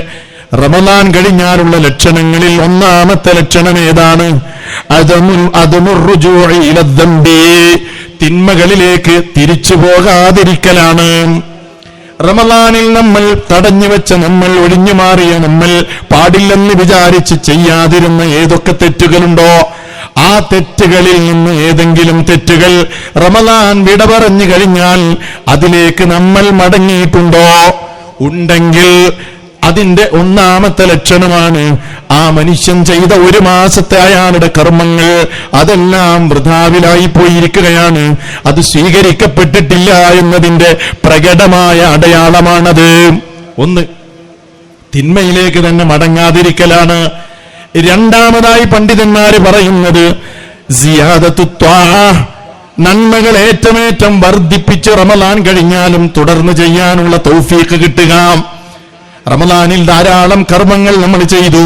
റമദാൻ കഴിഞ്ഞാലുള്ള ലക്ഷണങ്ങളിൽ ഒന്നാമത്തെ ലക്ഷണം ഏതാണ്? തിന്മകളിലേക്ക് തിരിച്ചു പോകാതിരിക്കലാണ്. റമളാനിൽ നമ്മൾ തടഞ്ഞു വെച്ച, നമ്മൾ ഒഴിഞ്ഞു മാറിയ, നമ്മൾ പാടില്ലെന്ന് വിചാരിച്ച് ചെയ്യാതിരുന്ന ഏതൊക്കെ തെറ്റുകളുണ്ടോ, ആ തെറ്റുകളിൽ നിന്ന് ഏതെങ്കിലും തെറ്റുകൾ റമളാൻ വിട പറഞ്ഞു കഴിഞ്ഞാൽ അതിലേക്ക് നമ്മൾ മടങ്ങിയിട്ടുണ്ടോ? ഉണ്ടെങ്കിൽ അതിന്റെ ഒന്നാമത്തെ ലക്ഷണമാണ് ആ മനുഷ്യൻ ചെയ്ത ഒരു മാസത്തെ അയാളുടെ കർമ്മങ്ങൾ അതെല്ലാം വൃഥാവിലായി പോയിരിക്കുകയാണ്, അത് സ്വീകരിക്കപ്പെട്ടിട്ടില്ല എന്നതിന്റെ പ്രകടമായ അടയാളമാണത്. ഒന്ന്, തിന്മയിലേക്ക് തന്നെ മടങ്ങാതിരിക്കലാണ്. രണ്ടാമതായി പണ്ഡിതന്മാര് പറയുന്നത് സിയാദത്തു ത്വാഅ, നന്മകൾ ഏറ്റമേറ്റം വർദ്ധിപ്പിച്ച് റമളാൻ കഴിഞ്ഞാലും തുടർന്ന് ചെയ്യാനുള്ള തൗഫീഖ് കിട്ടുക. റമളാനിൽ ധാരാളം കർമ്മങ്ങൾ നമ്മൾ ചെയ്തു,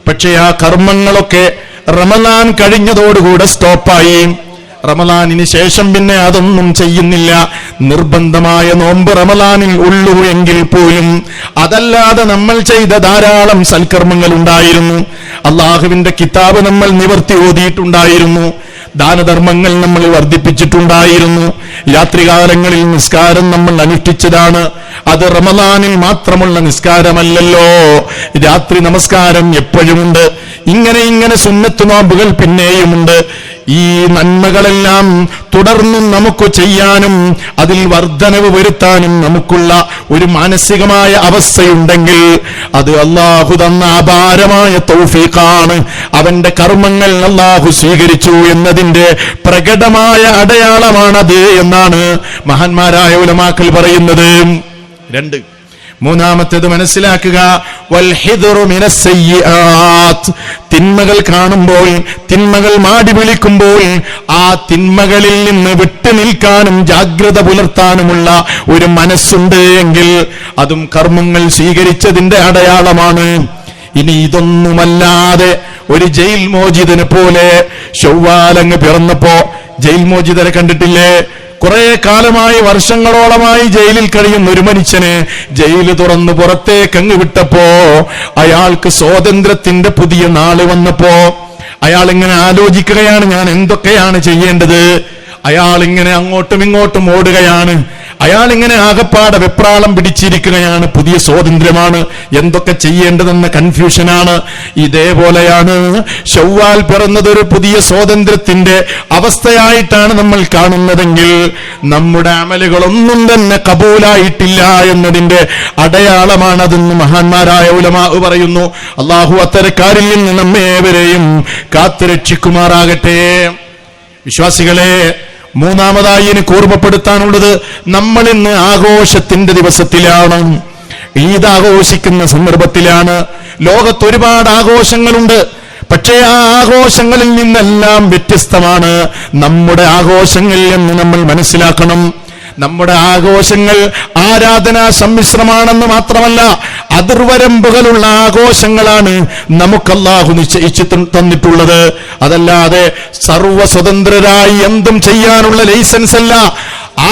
പക്ഷേ ആ കർമ്മങ്ങളൊക്കെ റമളാൻ കഴിഞ്ഞതോടുകൂടെ സ്റ്റോപ്പായി. റമളാനിന് ശേഷം പിന്നെ അതൊന്നും ചെയ്യുന്നില്ല. നിർബന്ധമായ നോമ്പ് റമളാനിൽ ഉള്ളൂ എങ്കിൽ പോലും അതല്ലാതെ നമ്മൾ ചെയ്ത ധാരാളം സൽക്കർമ്മങ്ങൾ ഉണ്ടായിരുന്നു. അള്ളാഹുവിന്റെ കിതാബ് നമ്മൾ നിവർത്തി ഓതിയിട്ടുണ്ടായിരുന്നു, ദാനധർമ്മങ്ങൾ നമ്മൾ വർദ്ധിപ്പിച്ചിട്ടുണ്ടായിരുന്നു, രാത്രികാലങ്ങളിൽ നിസ്കാരം നമ്മൾ അനുഷ്ഠിച്ചതാണ്. അത് റമളാനിൽ മാത്രമുള്ള നിസ്കാരമല്ലല്ലോ, രാത്രി നമസ്കാരം എപ്പോഴുമുണ്ട്. ഇങ്ങനെ സുന്നത്ത് നോമ്പുകൾ പിന്നെയുമുണ്ട്. ഈ നന്മകളെല്ലാം തുടർന്നും നമുക്ക് ചെയ്യാനും അതിൽ വർധനവ് വരുത്താനും നമുക്കുള്ള ഒരു മാനസികമായ അവസ്ഥയുണ്ടെങ്കിൽ അത് അല്ലാഹു തന്ന അപാരമായ തൗഫീഖാണ്. അവന്റെ കർമ്മങ്ങൾ അല്ലാഹു സ്വീകരിച്ചു എന്നതിന്റെ പ്രകടമായ അടയാളമാണത് എന്നാണ് മഹാന്മാരായ ഉലമാക്കൾ പറയുന്നത്. രണ്ട്, മൂന്നാമത്തേത് മനസ്സിലാക്കുക, വൽ ഹിദ്റു മിനസ് സയ്യിആത്ത്, തിന്മകൾ കാണുമ്പോൾ, തിന്മകൾ മാടി വിളിക്കുമ്പോൾ ആ തിന്മകളിൽ നിന്ന് വിട്ടു നിൽക്കാനും ജാഗ്രത പുലർത്താനുമുള്ള ഒരു മനസ്സുണ്ട് എങ്കിൽ അതും കർമ്മങ്ങൾ സ്വീകരിച്ചതിന്റെ അടയാളമാണ്. ഇനി ഇതൊന്നുമല്ലാതെ ഒരു ജയിൽ മോചിതനെ പോലെ ശൗവാലങ്ങ് പിറന്നപ്പോ ജയിൽ മോചിതനെ കണ്ടിട്ടില്ലേ? കുറെ കാലമായി, വർഷങ്ങളോളമായി ജയിലിൽ കഴിയുന്ന ഒരു മനുഷ്യനെ ജയില് തുറന്ന് പുറത്തേക്ക് അങ്ങ് വിട്ടപ്പോ അയാൾക്ക് സ്വാതന്ത്ര്യത്തിന്റെ പുതിയ നാള് വന്നപ്പോ അയാൾ ഇങ്ങനെ ആലോചിക്കുകയാണ്, ഞാൻ എന്തൊക്കെയാണ് ചെയ്യേണ്ടത്. അയാൾ ഇങ്ങനെ അങ്ങോട്ടും ഇങ്ങോട്ടും ഓടുകയാണ്. അയാൾ ഇങ്ങനെ ആകപ്പാടെ വെപ്രാളം പിടിച്ചിരിക്കുകയാണ്. പുതിയ സ്വാതന്ത്ര്യമാണ്, എന്തൊക്കെ ചെയ്യേണ്ടതെന്ന കൺഫ്യൂഷനാണ്. ഇതേപോലെയാണ് ശവ്വാൽ പിറന്നതൊരു പുതിയ സ്വാതന്ത്ര്യത്തിന്റെ അവസ്ഥയായിട്ടാണ് നമ്മൾ കാണുന്നതെങ്കിൽ നമ്മുടെ അമലുകളൊന്നും തന്നെ കബൂലായിട്ടില്ല എന്നതിന്റെ അടയാളമാണതെന്ന് മഹാന്മാരായ ഉലമാ പറയുന്നു. അല്ലാഹു അത്തരക്കാരിൽ നിന്ന് നമ്മേവരെയും കാത്തുരക്ഷിക്കുമാറാകട്ടെ. വിശ്വാസികളെ, മൂന്നാമതായി എനിക്ക് ഓർമ്മപ്പെടുത്താനുള്ളത്, നമ്മൾ ഇന്ന് ആഘോഷത്തിന്റെ ദിവസത്തിലാണ്, ഈദ് ആഘോഷിക്കുന്ന സന്ദർഭത്തിലാണ്. ലോകത്ത് ഒരുപാട് ആഘോഷങ്ങളുണ്ട്, പക്ഷേ ആ ആഘോഷങ്ങളിൽ നിന്നെല്ലാം വ്യത്യസ്തമാണ് നമ്മുടെ ആഘോഷങ്ങൾ എന്ന് നമ്മൾ മനസ്സിലാക്കണം. നമ്മുടെ ആഘോഷങ്ങൾ ആരാധനാ സമ്മിശ്രമാണെന്ന് മാത്രമല്ല, അതിർവരമ്പുകളുള്ള ആഘോഷങ്ങളാണ് നമുക്ക് അല്ലാഹു നിശ്ചയിച്ചു തന്നിട്ടുള്ളത്. അതല്ലാതെ സർവസ്വതന്ത്രരായി എന്തും ചെയ്യാനുള്ള ലൈസൻസ് അല്ല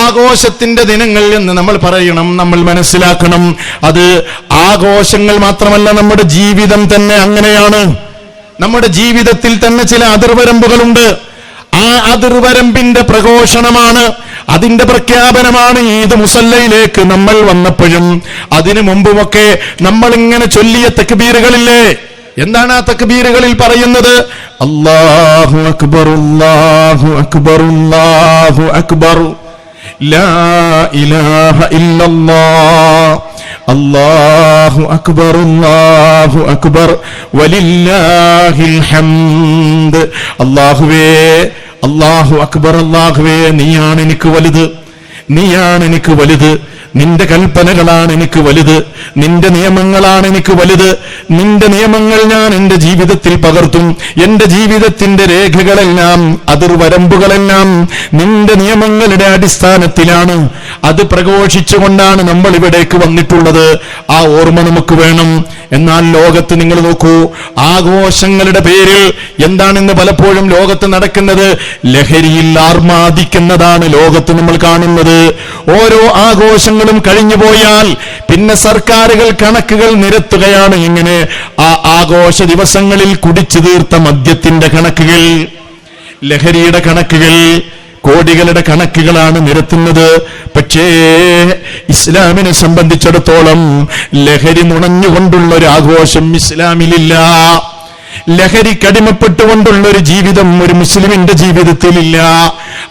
ആഘോഷത്തിന്റെ ദിനങ്ങൾ എന്ന് നമ്മൾ പറയണം, നമ്മൾ മനസ്സിലാക്കണം. അത് ആഘോഷങ്ങൾ മാത്രമല്ല, നമ്മുടെ ജീവിതം തന്നെ അങ്ങനെയാണ്. നമ്മുടെ ജീവിതത്തിൽ തന്നെ ചില അതിർവരമ്പുകളുണ്ട്. ആ അതിർവരമ്പിന്റെ പ്രഘോഷണമാണ്, അതിന്റെ പ്രഖ്യാപനമാണ് ഈദ് മുസല്ലയിലേക്ക് നമ്മൾ വന്നപ്പോഴും അതിനു മുമ്പുമൊക്കെ നമ്മൾ ഇങ്ങനെ ചൊല്ലിയ തക്ബീറുകളില്ലേ? എന്താണ് ആ തക്ബീറുകളിൽ പറയുന്നത്? അല്ലാഹു അക്ബർ, അല്ലാഹു അക്ബർ, അല്ലാഹു അക്ബർ, ലാ ഇലാഹ ഇല്ലല്ലാഹ്, അല്ലാഹു അക്ബർ, അല്ലാഹു അക്ബർ, വലില്ലാഹിൽ ഹംദ്. അല്ലാഹുവേ, അല്ലാഹു അക്ബർ, അല്ലാഹുവേ, നീയാണ് എനിക്ക് വലുത്, നീയാണ് എനിക്ക് വലുത്, നിന്റെ കൽപ്പനകളാണ് എനിക്ക് വലുത്, നിന്റെ നിയമങ്ങളാണ് എനിക്ക് വലുത്. നിന്റെ നിയമങ്ങൾ ഞാൻ എന്റെ ജീവിതത്തിൽ പകർത്തും. എന്റെ ജീവിതത്തിന്റെ രേഖകളെല്ലാം, അതിർവരമ്പുകളെല്ലാം നിന്റെ നിയമങ്ങളുടെ അടിസ്ഥാനത്തിലാണ്. അത് പ്രഘോഷിച്ചുകൊണ്ടാണ് നമ്മൾ ഇവിടേക്ക് വന്നിട്ടുള്ളത്. ആ ഓർമ്മ നമുക്ക് വേണം. എന്നാൽ ലോകത്ത് നിങ്ങൾ നോക്കൂ, ആഘോഷങ്ങളുടെ പേരിൽ എന്താണെന്ന് പലപ്പോഴും ലോകത്ത് നടക്കുന്നത്? ലഹരിയിൽ ആർമാദിക്കുന്നതാണ് ലോകത്ത് നമ്മൾ കാണുന്നത്. ഓരോ ആഘോഷങ്ങളും കഴിഞ്ഞു പോയാൽ പിന്നെ സർക്കാരുകൾ കണക്കുകൾ നിരത്തുകയാണ്. ഇങ്ങനെ ആ ആഘോഷ ദിവസങ്ങളിൽ കുടിച്ചു തീർത്ത മദ്യത്തിന്റെ കണക്കുകൾ, ലഹരിയുടെ കണക്കുകൾ. കോടികളുടെ കണക്കുകളാണ് നിരത്തുന്നത്. പക്ഷേ ഇസ്ലാമിനെ സംബന്ധിച്ചിടത്തോളം ലഹരി നുണഞ്ഞുകൊണ്ടുള്ള ഒരു ആഘോഷം ഇസ്ലാമിലില്ല. ലഹരിക്കടിമപ്പെട്ടുകൊണ്ടുള്ള ഒരു ജീവിതം ഒരു മുസ്ലിമിന്റെ ജീവിതത്തിലില്ല.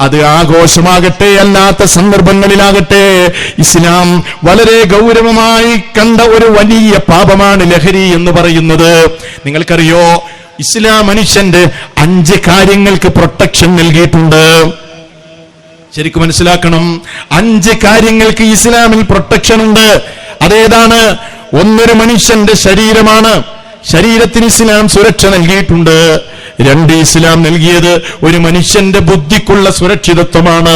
അത് ആഘോഷമാകട്ടെ അല്ലാത്ത സന്ദർഭങ്ങളിലാകട്ടെ ഇസ്ലാം വളരെ ഗൗരവമായി കണ്ട ഒരു വലിയ പാപമാണ് ലഹരി എന്ന് പറയുന്നത്. നിങ്ങൾക്കറിയോ, ഇസ്ലാം മനുഷ്യന്റെ 5 കാര്യങ്ങൾക്ക് പ്രൊട്ടക്ഷൻ നൽകിയിട്ടുണ്ട്. ശരിക്കും മനസ്സിലാക്കണം, 5 കാര്യങ്ങൾക്ക് ഇസ്ലാമിൽ പ്രൊട്ടക്ഷൻ ഉണ്ട്. അതേതാണ്? ഒന്നൊരു മനുഷ്യന്റെ ശരീരമാണ്. ശരീരത്തിന് ഇസ്ലാം സുരക്ഷ നൽകിയിട്ടുണ്ട്. 2, ഇസ്ലാം നൽകിയത് ഒരു മനുഷ്യന്റെ ബുദ്ധിക്കുള്ള സുരക്ഷിതത്വമാണ്.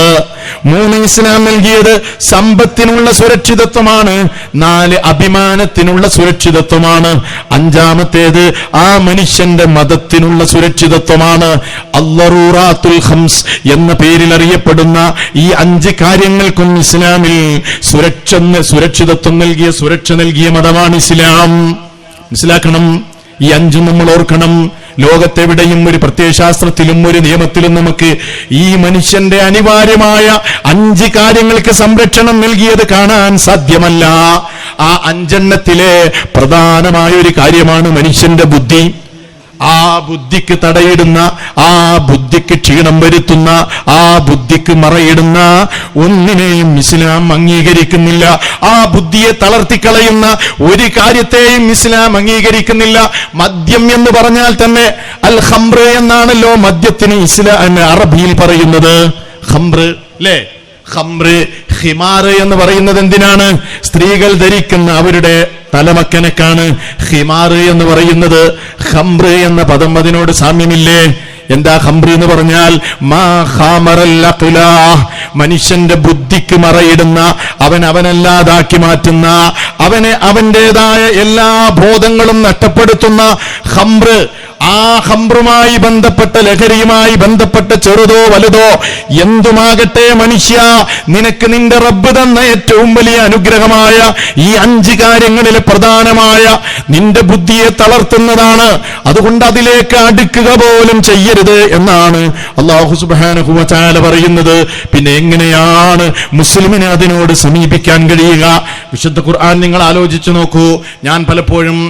3, ഇസ്ലാം നൽകിയത് സമ്പത്തിനുള്ള സുരക്ഷിതത്വമാണ്. 4, അഭിമാനത്തിനുള്ള സുരക്ഷിതത്വമാണ്. 5-മത്തേത് ആ മനുഷ്യന്റെ മതത്തിനുള്ള സുരക്ഷിതത്വമാണ്. അൽ-ളറൂറാത്തുൽ ഖംസ് എന്ന പേരിൽ അറിയപ്പെടുന്ന ഈ 5 കാര്യങ്ങൾക്കും ഇസ്ലാമിൽ സുരക്ഷിതത്വം നൽകിയ, സുരക്ഷ നൽകിയ മതമാണ് ഇസ്ലാം. മനസ്സിലാക്കണം, ഈ 5 നമ്മൾ ഓർക്കണം. ലോകത്തെവിടെയും ഒരു പ്രത്യയശാസ്ത്രത്തിലും ഒരു നിയമത്തിലും നമുക്ക് ഈ മനുഷ്യന്റെ അനിവാര്യമായ 5 കാര്യങ്ങൾക്ക് സംരക്ഷണം നൽകിയത് കാണാൻ സാധ്യമല്ല. ആ 5 പ്രധാനമായ ഒരു കാര്യമാണ് മനുഷ്യന്റെ ബുദ്ധി. ആ ബുദ്ധിക്ക് തടയിടുന്ന, ആ ബുദ്ധിക്ക് ക്ഷീണം വരുത്തുന്ന, ആ ബുദ്ധിക്ക് മറയിടുന്ന ഒന്നിനെയും ഇസ്ലാം അംഗീകരിക്കുന്നില്ല. ആ ബുദ്ധിയെ തളർത്തിക്കളയുന്ന ഒരു കാര്യത്തെയും ഇസ്ലാം അംഗീകരിക്കുന്നില്ല. മദ്യം എന്ന് പറഞ്ഞാൽ തന്നെ അൽ ഖംർ എന്നാണല്ലോ മദ്യത്തിന് ഇസ്ലാം അറബിയിൽ പറയുന്നത്. ഖംർ അല്ലേ? ഖംർ, ഖിമാർ എന്ന് പറയുന്നത് എന്തിനാണ്? സ്ത്രീകൾ ധരിക്കുന്ന അവരുടെ തലമക്കനക്കാണ് ഖിമാർ എന്ന് പറയുന്നത്. ഖംർ എന്ന പദം അതിനോട് സാമ്യമില്ലേ? എന്താ ഖംർ എന്ന് പറഞ്ഞാൽ? മാ ഖാമറൽ അഖ്ല, മനുഷ്യന്റെ ബുദ്ധിക്ക് മറയിടുന്ന, അവനല്ലാതാക്കി മാറ്റുന്ന, അവന്റേതായ എല്ലാ ബോധങ്ങളും നഷ്ടപ്പെടുത്തുന്ന ഖംർ. ആ ഖംറുമായി ബന്ധപ്പെട്ട, ലഹരിയുമായി ബന്ധപ്പെട്ട ചെറുതോ വലുതോ എന്തുമാകട്ടെ മനുഷ്യ, നിനക്ക് നിന്റെ റബ്ബ് തന്ന ഏറ്റവും വലിയ അനുഗ്രഹമായ ഈ 5 കാര്യങ്ങളിൽ പ്രധാനമായ നിന്റെ ബുദ്ധിയെ തളർത്തുന്നതാണ്. അതുകൊണ്ട് അതിലേക്ക് അടുക്കുക പോലും ചെയ്യരുത് എന്നാണ് അല്ലാഹു സുബ്ഹാനഹു വ തആല പറയുന്നത്. പിന്നെ എങ്ങനെയാണ് മുസ്ലിമിനെ അതിനോട് സമീപിക്കാൻ കഴിയുക? വിശുദ്ധ ഖുർആൻ നിങ്ങൾ ആലോചിച്ചു നോക്കൂ. ഞാൻ പലപ്പോഴും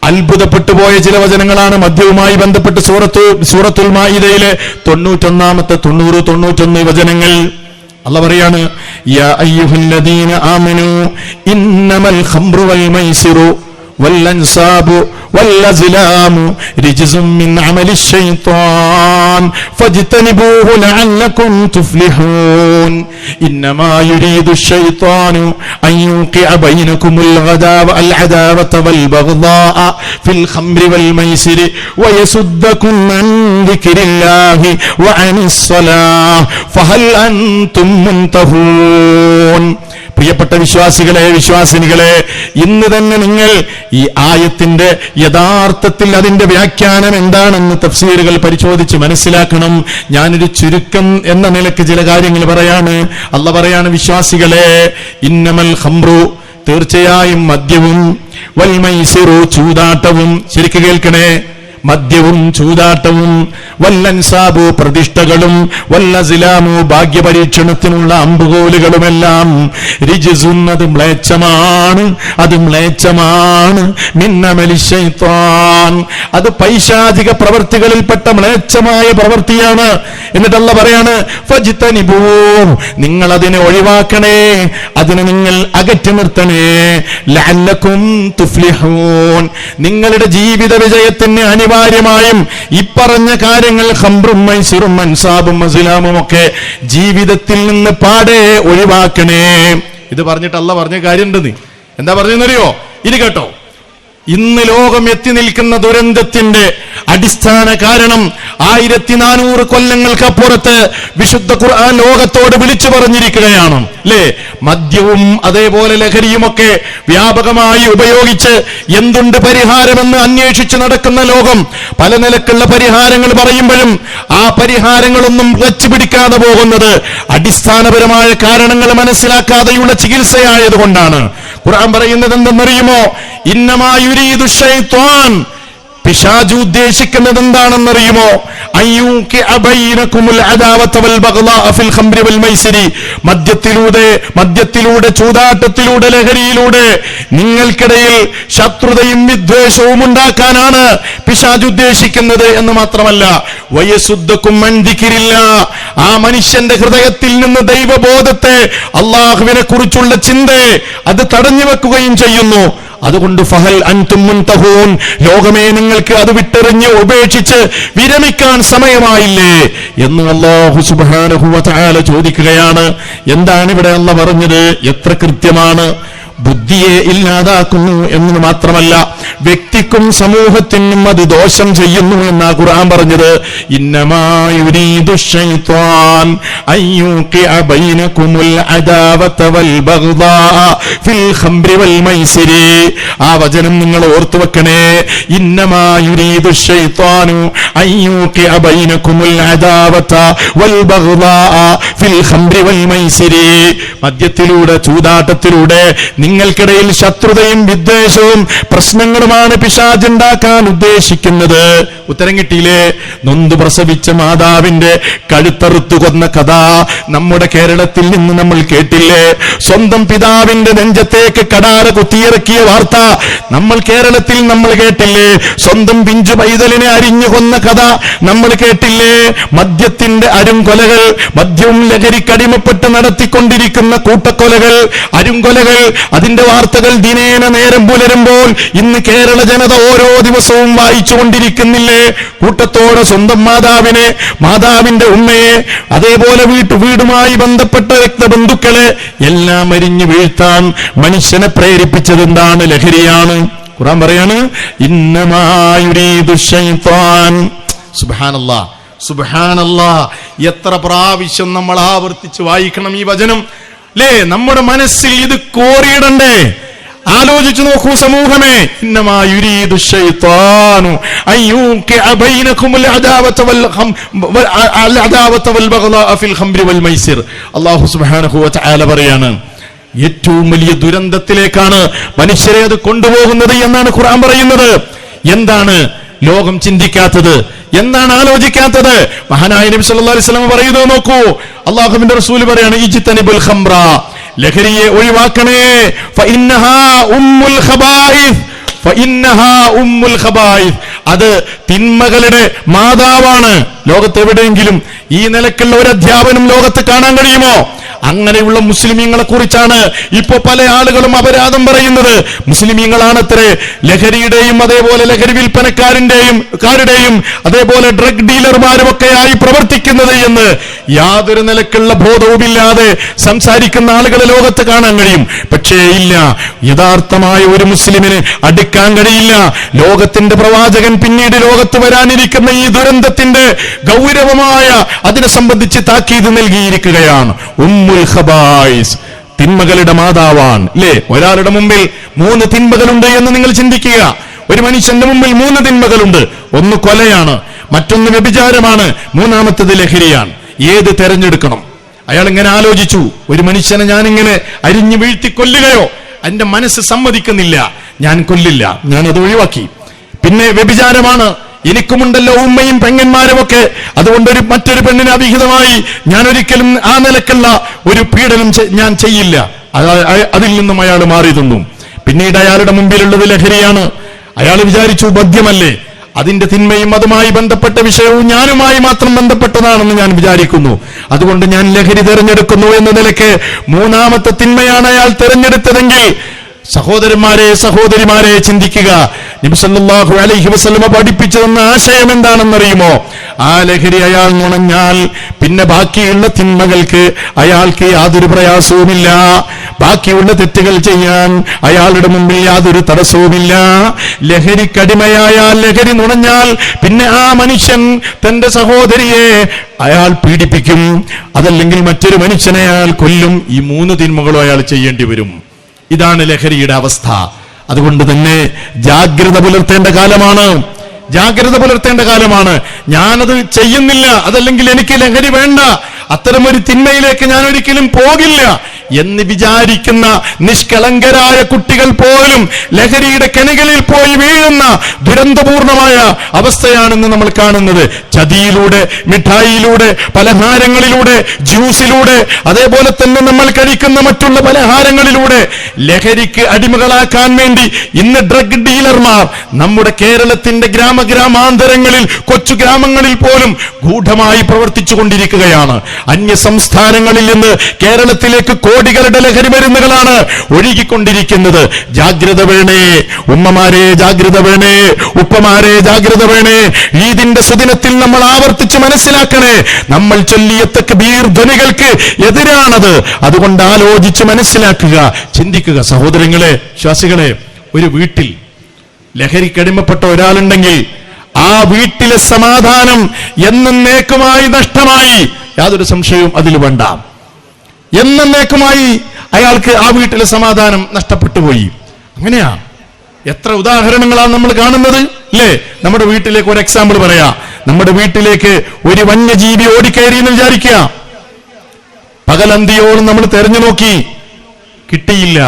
അത്ഭുതപ്പെട്ടു പോയ ചില വചനങ്ങളാണ് മദ്യവുമായി ബന്ധപ്പെട്ട് സൂറത്തുൽ മാഇദയിലെ 91-ാമത്തെ 90-91 വചനങ്ങൾ. അല്ലാഹു പറയാണ്, യാ അയ്യുഹല്ലദീന ആമനൂ ഇന്നമൽ ഖംറു വൽ മൈസിറു വൽ അൻസാബു والأزلام رجز من عمل الشيطان فاجتنبوه لعلكم تفلحون إنما يريد الشيطان أن يوقع بينكم العداوة والبغضاء في الخمر والميسر ويصدكم عن ذكر الله وعن الصلاة فهل أنتم منتهون. പ്രിയപ്പെട്ട വിശ്വാസികളെ, വിശ്വാസിനികളെ, ഇന്ന് തന്നെ നിങ്ങൾ ഈ ആയത്തിന്റെ യഥാർത്ഥത്തിൽ അതിന്റെ വ്യാഖ്യാനം എന്താണെന്ന് തഫ്സീറുകൾ പരിശോധിച്ച് മനസ്സിലാക്കണം. ഞാനൊരു ചുരുക്കം എന്ന നിലക്ക് ചില കാര്യങ്ങൾ പറയാണ്. അല്ലാഹു പറയാണ്, വിശ്വാസികളെ, ഇന്നമൽ ഖംറു, തീർച്ചയായും മദ്യവും, വൽ മൈസിറു, ചൂതാട്ടവും, ശരിക്ക് കേൾക്കണേ, മദ്യവും ചൂതാട്ടവും, വല്ലൻസാബു, പ്രതിഷ്ഠകളും, വല്ലസിലാമു, ഭാഗ്യപരീക്ഷണത്തിനുള്ള അമ്പുകോലുകളുമെല്ലാം, റിജ്സുൻ, അത് മ്ലേച്ഛമാണ്, അത് മ്ലേച്ഛമാണ്, മിന്നമലി ശൈത്താൻ, അത് പൈശാചിക പ്രവർത്തികളിൽപ്പെട്ട മ്ലേച്ഛമായ പ്രവൃത്തിയാണ്. എന്നിട്ട് അല്ലാഹു പറയാണ്, ഫജ്തനിബൂ, നിങ്ങൾ അതിനെ ഒഴിവാക്കണേ, അതിനെ നിങ്ങൾ അകറ്റി നിർത്തണേ, ലഅല്ലക്കും തുഫ്ലിഹൂൻ, നിങ്ങളുടെ ജീവിത വിജയത്തിന് അനിവാര്യമായും ഇപ്പറഞ്ഞ കാര്യങ്ങൾ ഖംറും മൈസിറും അൻസാബും അസ്ലാമും ഒക്കെ ജീവിതത്തിൽ നിന്ന് പാടെ ഒഴിവാക്കണേ. ഇത് പറഞ്ഞിട്ട് അല്ലാഹു പറഞ്ഞ കാര്യമുണ്ടെന്ന്. എന്താ പറഞ്ഞെന്നറിയോ? ഇത് കേട്ടോ. ഇന്ന് ലോകം എത്തി നിൽക്കുന്ന ദുരന്തത്തിന്റെ അടിസ്ഥാന കാരണം 1400 കൊല്ലങ്ങൾക്കപ്പുറത്ത് വിശുദ്ധ ഖുർആൻ ലോകത്തോട് വിളിച്ചു പറഞ്ഞിരിക്കുകയാണ് അല്ലേ? മദ്യവും അതേപോലെ ലഹരിയുമൊക്കെ വ്യാപകമായി ഉപയോഗിച്ച് എന്തുണ്ട് പരിഹാരമെന്ന് അന്വേഷിച്ച് നടക്കുന്ന ലോകം പല നിലക്കുള്ള പരിഹാരങ്ങൾ പറയുമ്പോഴും ആ പരിഹാരങ്ങളൊന്നും വച്ചുപിടിക്കാതെ പോകുന്നത് അടിസ്ഥാനപരമായ കാരണങ്ങൾ മനസ്സിലാക്കാതെയുള്ള ചികിത്സയായതുകൊണ്ടാണ്. ഖുർആൻ പറയുന്നത് എന്തെന്നറിയുമോ? ഇന്നമാ യുരീദു ശൈത്വാൻ, പിശാച് ഉദ്ദേശിക്കുന്നത് എന്താണെന്നറിയുമോ? അയ്യൂഖിഅ ബൈനകുമുൽ അദാവത വൽ ബഗ്ളാഅ ഫിൽ ഖംരി വൽ മൈസിരി. മദ്യത്തിലൂടെ ചൂതാട്ടത്തിലൂടെ ലഹരിയിലൂടെ നിങ്ങൾക്കിടയിൽ ശത്രുതയും വിദ്വേഷവും ഉണ്ടാക്കാനാണ് പിശാച് ഉദ്ദേശിക്കുന്നത് എന്ന് മാത്രമല്ല, വയസുദ്ദകും അൻ ദിക്രില്ലാഹ്, ആ മനുഷ്യന്റെ ഹൃദയത്തിൽ നിന്ന് ദൈവബോധത്തെ, അള്ളാഹുവിനെ കുറിച്ചുള്ള ചിന്തയെ അത് തടഞ്ഞു വെക്കുകയും ചെയ്യുന്നു. അതുകൊണ്ട് ഫഹൽ അൻതും മുൻതഹൂൻ, ലോകമേ നിങ്ങൾക്ക് അത് വിട്ടെറിഞ്ഞ് ഉപേക്ഷിച്ച് വിരമിക്കാൻ സമയമായില്ലേ എന്ന് അല്ലാഹു സുബ്ഹാനഹു വ തആല ചോദിക്കുകയാണ്. എന്താണ് ഇവിടെ അല്ലാഹ് പറഞ്ഞത്? എത്ര കൃത്യമാണ്! ബുദ്ധിയെ ഇല്ലാതാക്കുന്നു എന്ന് മാത്രമല്ല, വ്യക്തിക്കും സമൂഹത്തിനും അത് ദോഷം ചെയ്യുന്നു എന്നാ ഖുർആൻ പറഞ്ഞത്. ഇന്നമാ യുരീദു ശൈത്വാൻ അയ്യൂഖിഅ ബൈനകുമുൽ അദാവത വൽ ബഗ്ളാഅ ഫിൽ ഖംരി വൽ മൈസിരി. ആ വചനം നിങ്ങൾ ഓർത്തു വെക്കണേ. ഇന്നമാ യുരീദു ശൈത്വാനു അയ്യൂഖിഅ ബൈനകുമുൽ അദാവത വൽ ബഗ്ളാഅ ഫിൽ ഖംരി വൽ മൈസിരി. മദ്യത്തിലൂടെ ചൂതാട്ടത്തിലൂടെ നിങ്ങൾക്കിടയിൽ ശത്രുതയും വിദ്വേഷവും പ്രശ്നങ്ങളുമാണ് പിശാച് ഉണ്ടാക്കാൻ ഉദ്ദേശിക്കുന്നത്. ഉത്തരം കിട്ടിയില്ലേ? നൊന്ത് പ്രസവിച്ച മാതാവിന്റെ കഴുത്തറുത്തു കൊന്ന കഥ നമ്മുടെ കേരളത്തിൽ നിന്ന് നമ്മൾ കേട്ടില്ലേ? സ്വന്തം പിതാവിന്റെ നെഞ്ചത്തേക്ക് കടാര കുത്തിയിറക്കിയ വാർത്ത നമ്മൾ കേരളത്തിൽ നമ്മൾ കേട്ടില്ലേ? സ്വന്തം പിഞ്ചു പൈതലിനെ അരിഞ്ഞു കൊന്ന കഥ നമ്മൾ കേട്ടില്ലേ? മദ്യത്തിന്റെ അരുംകൊലകൾ, മദ്യവും ലഹരിക്കടിമപ്പെട്ട് നടത്തിക്കൊണ്ടിരിക്കുന്ന കൂട്ടക്കൊലകൾ, അരുംകൊലകൾ, അതിന്റെ വാർത്തകൾ ദിനേന നേരം പുലരുമ്പോൾ ഇന്ന് കേരള ജനത ഓരോ ദിവസവും വായിച്ചു കൊണ്ടിരിക്കുന്നില്ലേ? കൂട്ടത്തോടെ സ്വന്തം മാതാവിനെ, മാതാവിന്റെ ഉമ്മയെ, അതേപോലെ വീടുമായി ബന്ധപ്പെട്ട രക്തബന്ധുക്കളെ എല്ലാം അരിഞ്ഞു വീഴ്ത്താൻ മനുഷ്യനെ പ്രേരിപ്പിച്ചത് എന്താണ്? ലഹരിയാണ്. ഖുർആൻ പറയാണ്, ഇന്നമാ യുരീദു ശൈത്വാൻ. സുബ്ഹാനല്ലാഹ്, സുബ്ഹാനല്ലാഹ്. എത്ര പ്രാവശ്യം നമ്മൾ ആവർത്തിച്ച് വായിക്കണം ഈ വചനം അല്ലേ? നമ്മുടെ മനസ്സിൽ ഇത് കോറിയിടണ്ടേ? ആലോചിച്ചു നോക്കൂ സമൂഹമേ. ഇന്നമാ യുരീദു ശൈത്വാനു അയ്യൂഖിഅ ബൈനകുമുൽ അദാവത വൽ ബഗ്ളാഅ ഫിൽ ഖംരി വൽ മൈസിർ. അല്ലാഹു സുബ്ഹാനഹു വ തആല പറയാണ്, ഏറ്റവും വലിയ ദുരന്തത്തിലേക്കാണ് മനുഷ്യരെ അത് കൊണ്ടുപോകുന്നത് എന്നാണ് ഖുർആൻ പറയുന്നത്. എന്താണ് ലോകം ചിന്തിക്കാത്തത്? എന്താണ് ആലോചിക്കാത്തത്? മഹാനായ നബി സല്ലല്ലാഹു അലൈഹി വസല്ലം പറയുന്നത് നോക്കൂ. അല്ലാഹുവിന്റെ റസൂൽ പറയാണ്, ഇജ്തനിബുൽ ഖംറ, ലഹരിയെ ഒഴിവാക്കണേ. ഫഇന്നഹാ ഉമ്മുൽ ഖബായിസ്, ഫഇന്നഹാ ഉമ്മുൽ ഖബായിസ്, അത് തിന്മകളുടെ മാതാവാണ്. ലോകത്ത് എവിടെയെങ്കിലും ഈ നിലക്കുള്ള ഒരു അധ്യാപനം ലോകത്ത് കാണാൻ കഴിയുമോ? അങ്ങനെയുള്ള മുസ്ലിമീങ്ങളെ കുറിച്ചാണ് ഇപ്പോ പല ആളുകളും അപരാധം പറയുന്നത്. മുസ്ലിമീങ്ങളാണത്രേ ലഹരിയുടെയും അതേപോലെ ലഹരി വിൽപ്പനക്കാരുടെയും അതേപോലെ ഡ്രഗ് ഡീലർമാരും ഒക്കെയായി പ്രവർത്തിക്കുന്നത് എന്ന് യാതൊരു നിലക്കുള്ള ബോധവുമില്ലാതെ സംസാരിക്കുന്ന ആളുകളെ ലോകത്ത് കാണാൻ കഴിയും. പക്ഷേ ഇല്ല, യഥാർത്ഥമായ ഒരു മുസ്ലിമിന് അടുക്കാൻ കഴിയില്ല. ലോകത്തിന്റെ പ്രവാചകൻ പിന്നീട് ലോകത്ത് വരാനിരിക്കുന്ന ഈ ദുരന്തത്തിന്റെ ഗൗരവമായ അതിനെ സംബന്ധിച്ച് താക്കീത് നൽകിയിരിക്കുകയാണ്. ഉമ്മുൽ ഖബായിസ്, തിന്മകളുടെ മാതാവാണ്. അല്ലേ? ഒരാളുടെ മുമ്പിൽ 3 തിന്മകളുണ്ട് എന്ന് നിങ്ങൾ ചിന്തിക്കുക. ഒരു മനുഷ്യന്റെ മുമ്പിൽ 3 തിന്മകളുണ്ട്. ഒന്ന് കൊലയാണ്, മറ്റൊന്ന് വ്യഭിചാരമാണ്, മൂന്നാമത്തത് ലഹരിയാണ്. ഏത് തെരഞ്ഞെടുക്കണം? അയാൾ ഇങ്ങനെ ആലോചിച്ചു. ഒരു മനുഷ്യനെ ഞാനിങ്ങനെ അരിഞ്ഞു വീഴ്ത്തി കൊല്ലുകയോ? എന്റെ മനസ്സ് സമ്മതിക്കുന്നില്ല, ഞാൻ കൊല്ലില്ല, ഞാനത് ഒഴിവാക്കി. പിന്നെ വ്യഭിചാരമാണ്, എനിക്കുമുണ്ടല്ലോ ഉമ്മയും പെങ്ങന്മാരും ഒക്കെ, അതുകൊണ്ട് മറ്റൊരു പെണ്ണിന് അവിഹിതമായി ഞാൻ ഒരിക്കലും ആ നിലക്കുള്ള ഒരു പീഡനം ഞാൻ ചെയ്യില്ല. അതിൽ നിന്നും അയാൾ മാറി നിന്നു. പിന്നീട് അയാളുടെ മുമ്പിലുള്ളത് ലഹരിയാണ്. അയാൾ വിചാരിച്ചു മദ്യമല്ലേ, അതിന്റെ തിന്മയും അതുമായി ബന്ധപ്പെട്ട വിഷയവും ഞാനുമായി മാത്രം ബന്ധപ്പെട്ടതാണെന്ന് ഞാൻ വിചാരിക്കുന്നു, അതുകൊണ്ട് ഞാൻ ലഹരി തെരഞ്ഞെടുക്കുന്നു എന്ന നിലയ്ക്ക് മൂന്നാമത്തെ തിന്മയാണ് അയാൾ തെരഞ്ഞെടുത്തതെങ്കിൽ, സഹോദരന്മാരെ സഹോദരിമാരെ ചിന്തിക്കുക. നബി സല്ലല്ലാഹു അലൈഹി വസല്ലമ പഠിപ്പിച്ചു തന്ന ആശയം എന്താണെന്നറിയുമോ? ആ ലഹരി അയാൾ നുണഞ്ഞാൽ പിന്നെ ബാക്കിയുള്ള തിന്മകൾക്ക് അയാൾക്ക് യാതൊരു പ്രയാസവുമില്ല. ബാക്കിയുള്ള തെറ്റുകൾ ചെയ്യാൻ അയാളുടെ മുമ്പിൽ യാതൊരു തടസ്സവുമില്ല. ലഹരിക്കടിമയായാൽ, ലഹരി നുണഞ്ഞാൽ പിന്നെ ആ മനുഷ്യൻ തന്റെ സഹോദരിയെ അയാൾ പീഡിപ്പിക്കും, അതല്ലെങ്കിൽ മറ്റൊരു മനുഷ്യനെ അയാൾ കൊല്ലും. ഈ 3 തിന്മകളും അയാൾ ചെയ്യേണ്ടി വരും. ഇതാണ് ലഹരിയുടെ അവസ്ഥ. അതുകൊണ്ട് തന്നെ ജാഗ്രത പുലർത്തേണ്ട കാലമാണ്, ജാഗ്രത പുലർത്തേണ്ട കാലമാണ്. ഞാനത് ചെയ്യുന്നില്ല, അതല്ലെങ്കിൽ എനിക്ക് ലഹരി വേണ്ട, അത്തരമൊരു തിന്മയിലേക്ക് ഞാൻ ഒരിക്കലും പോകില്ല എന്ന് വിചാരിക്കുന്ന നിഷ്കളങ്കരായ കുട്ടികൾ പോലും ലഹരിയുടെ കെണികളിൽ പോയി വീഴുന്ന ദുരന്തപൂർണമായ അവസ്ഥയാണെന്ന് നമ്മൾ കാണുന്നത്. ചതിയിലൂടെ, മിഠായിയിലൂടെ, പലഹാരങ്ങളിലൂടെ, ജ്യൂസിലൂടെ, അതേപോലെ തന്നെ നമ്മൾ കഴിക്കുന്ന മറ്റുള്ള പലഹാരങ്ങളിലൂടെ ലഹരിക്ക് അടിമകളാക്കാൻ വേണ്ടി ഇന്ന് ഡ്രഗ് ഡീലർമാർ നമ്മുടെ കേരളത്തിന്റെ ഗ്രാമാന്തരങ്ങളിൽ, കൊച്ചു ഗ്രാമങ്ങളിൽ പോലും ഗൂഢമായി പ്രവർത്തിച്ചു കൊണ്ടിരിക്കുകയാണ്. അന്യ സംസ്ഥാനങ്ങളിൽ നിന്ന് കേരളത്തിലേക്ക് കോടികളുടെ ലഹരി മരുന്നുകളാണ് ഒഴുകിക്കൊണ്ടിരിക്കുന്നത്. ജാഗ്രത വേണേ ഉമ്മമാരെ, ജാഗ്രത വേണേ ഉപ്പമാരെ, ജാഗ്രത വേണേ. ഈദിന്റെ സുദിനത്തിൽ നമ്മൾ ആവർത്തിച്ച് മനസ്സിലാക്കണേ, നമ്മൾ ചൊല്ലിയ തക്ബീർ ധ്വനികൾക്ക് എതിരാണത്. അതുകൊണ്ട് ആലോചിച്ച് മനസ്സിലാക്കുക, ചിന്തിക്കുക. സഹോദരങ്ങളെ, വിശ്വാസികളെ, ഒരു വീട്ടിൽ ലഹരിക്കടിമപ്പെട്ട ഒരാളുണ്ടെങ്കിൽ ആ വീട്ടിലെ സമാധാനം എന്നേക്കുമായി നഷ്ടമായി. യാതൊരു സംശയവും അതിൽ വേണ്ട. എന്നേക്കുമായി അയാൾക്ക് ആ വീട്ടിലെ സമാധാനം നഷ്ടപ്പെട്ടു പോയി. അങ്ങനെയാ എത്ര ഉദാഹരണങ്ങളാണ് നമ്മൾ കാണുന്നത്, അല്ലേ? നമ്മുടെ വീട്ടിലേക്ക് ഒരു എക്സാമ്പിൾ പറയാ. നമ്മുടെ വീട്ടിലേക്ക് ഒരു വന്യജീവി ഓടിക്കയറി എന്ന് വിചാരിക്കുക. പകലന്തിയോളം നമ്മൾ തെരഞ്ഞു നോക്കി, കിട്ടിയില്ല.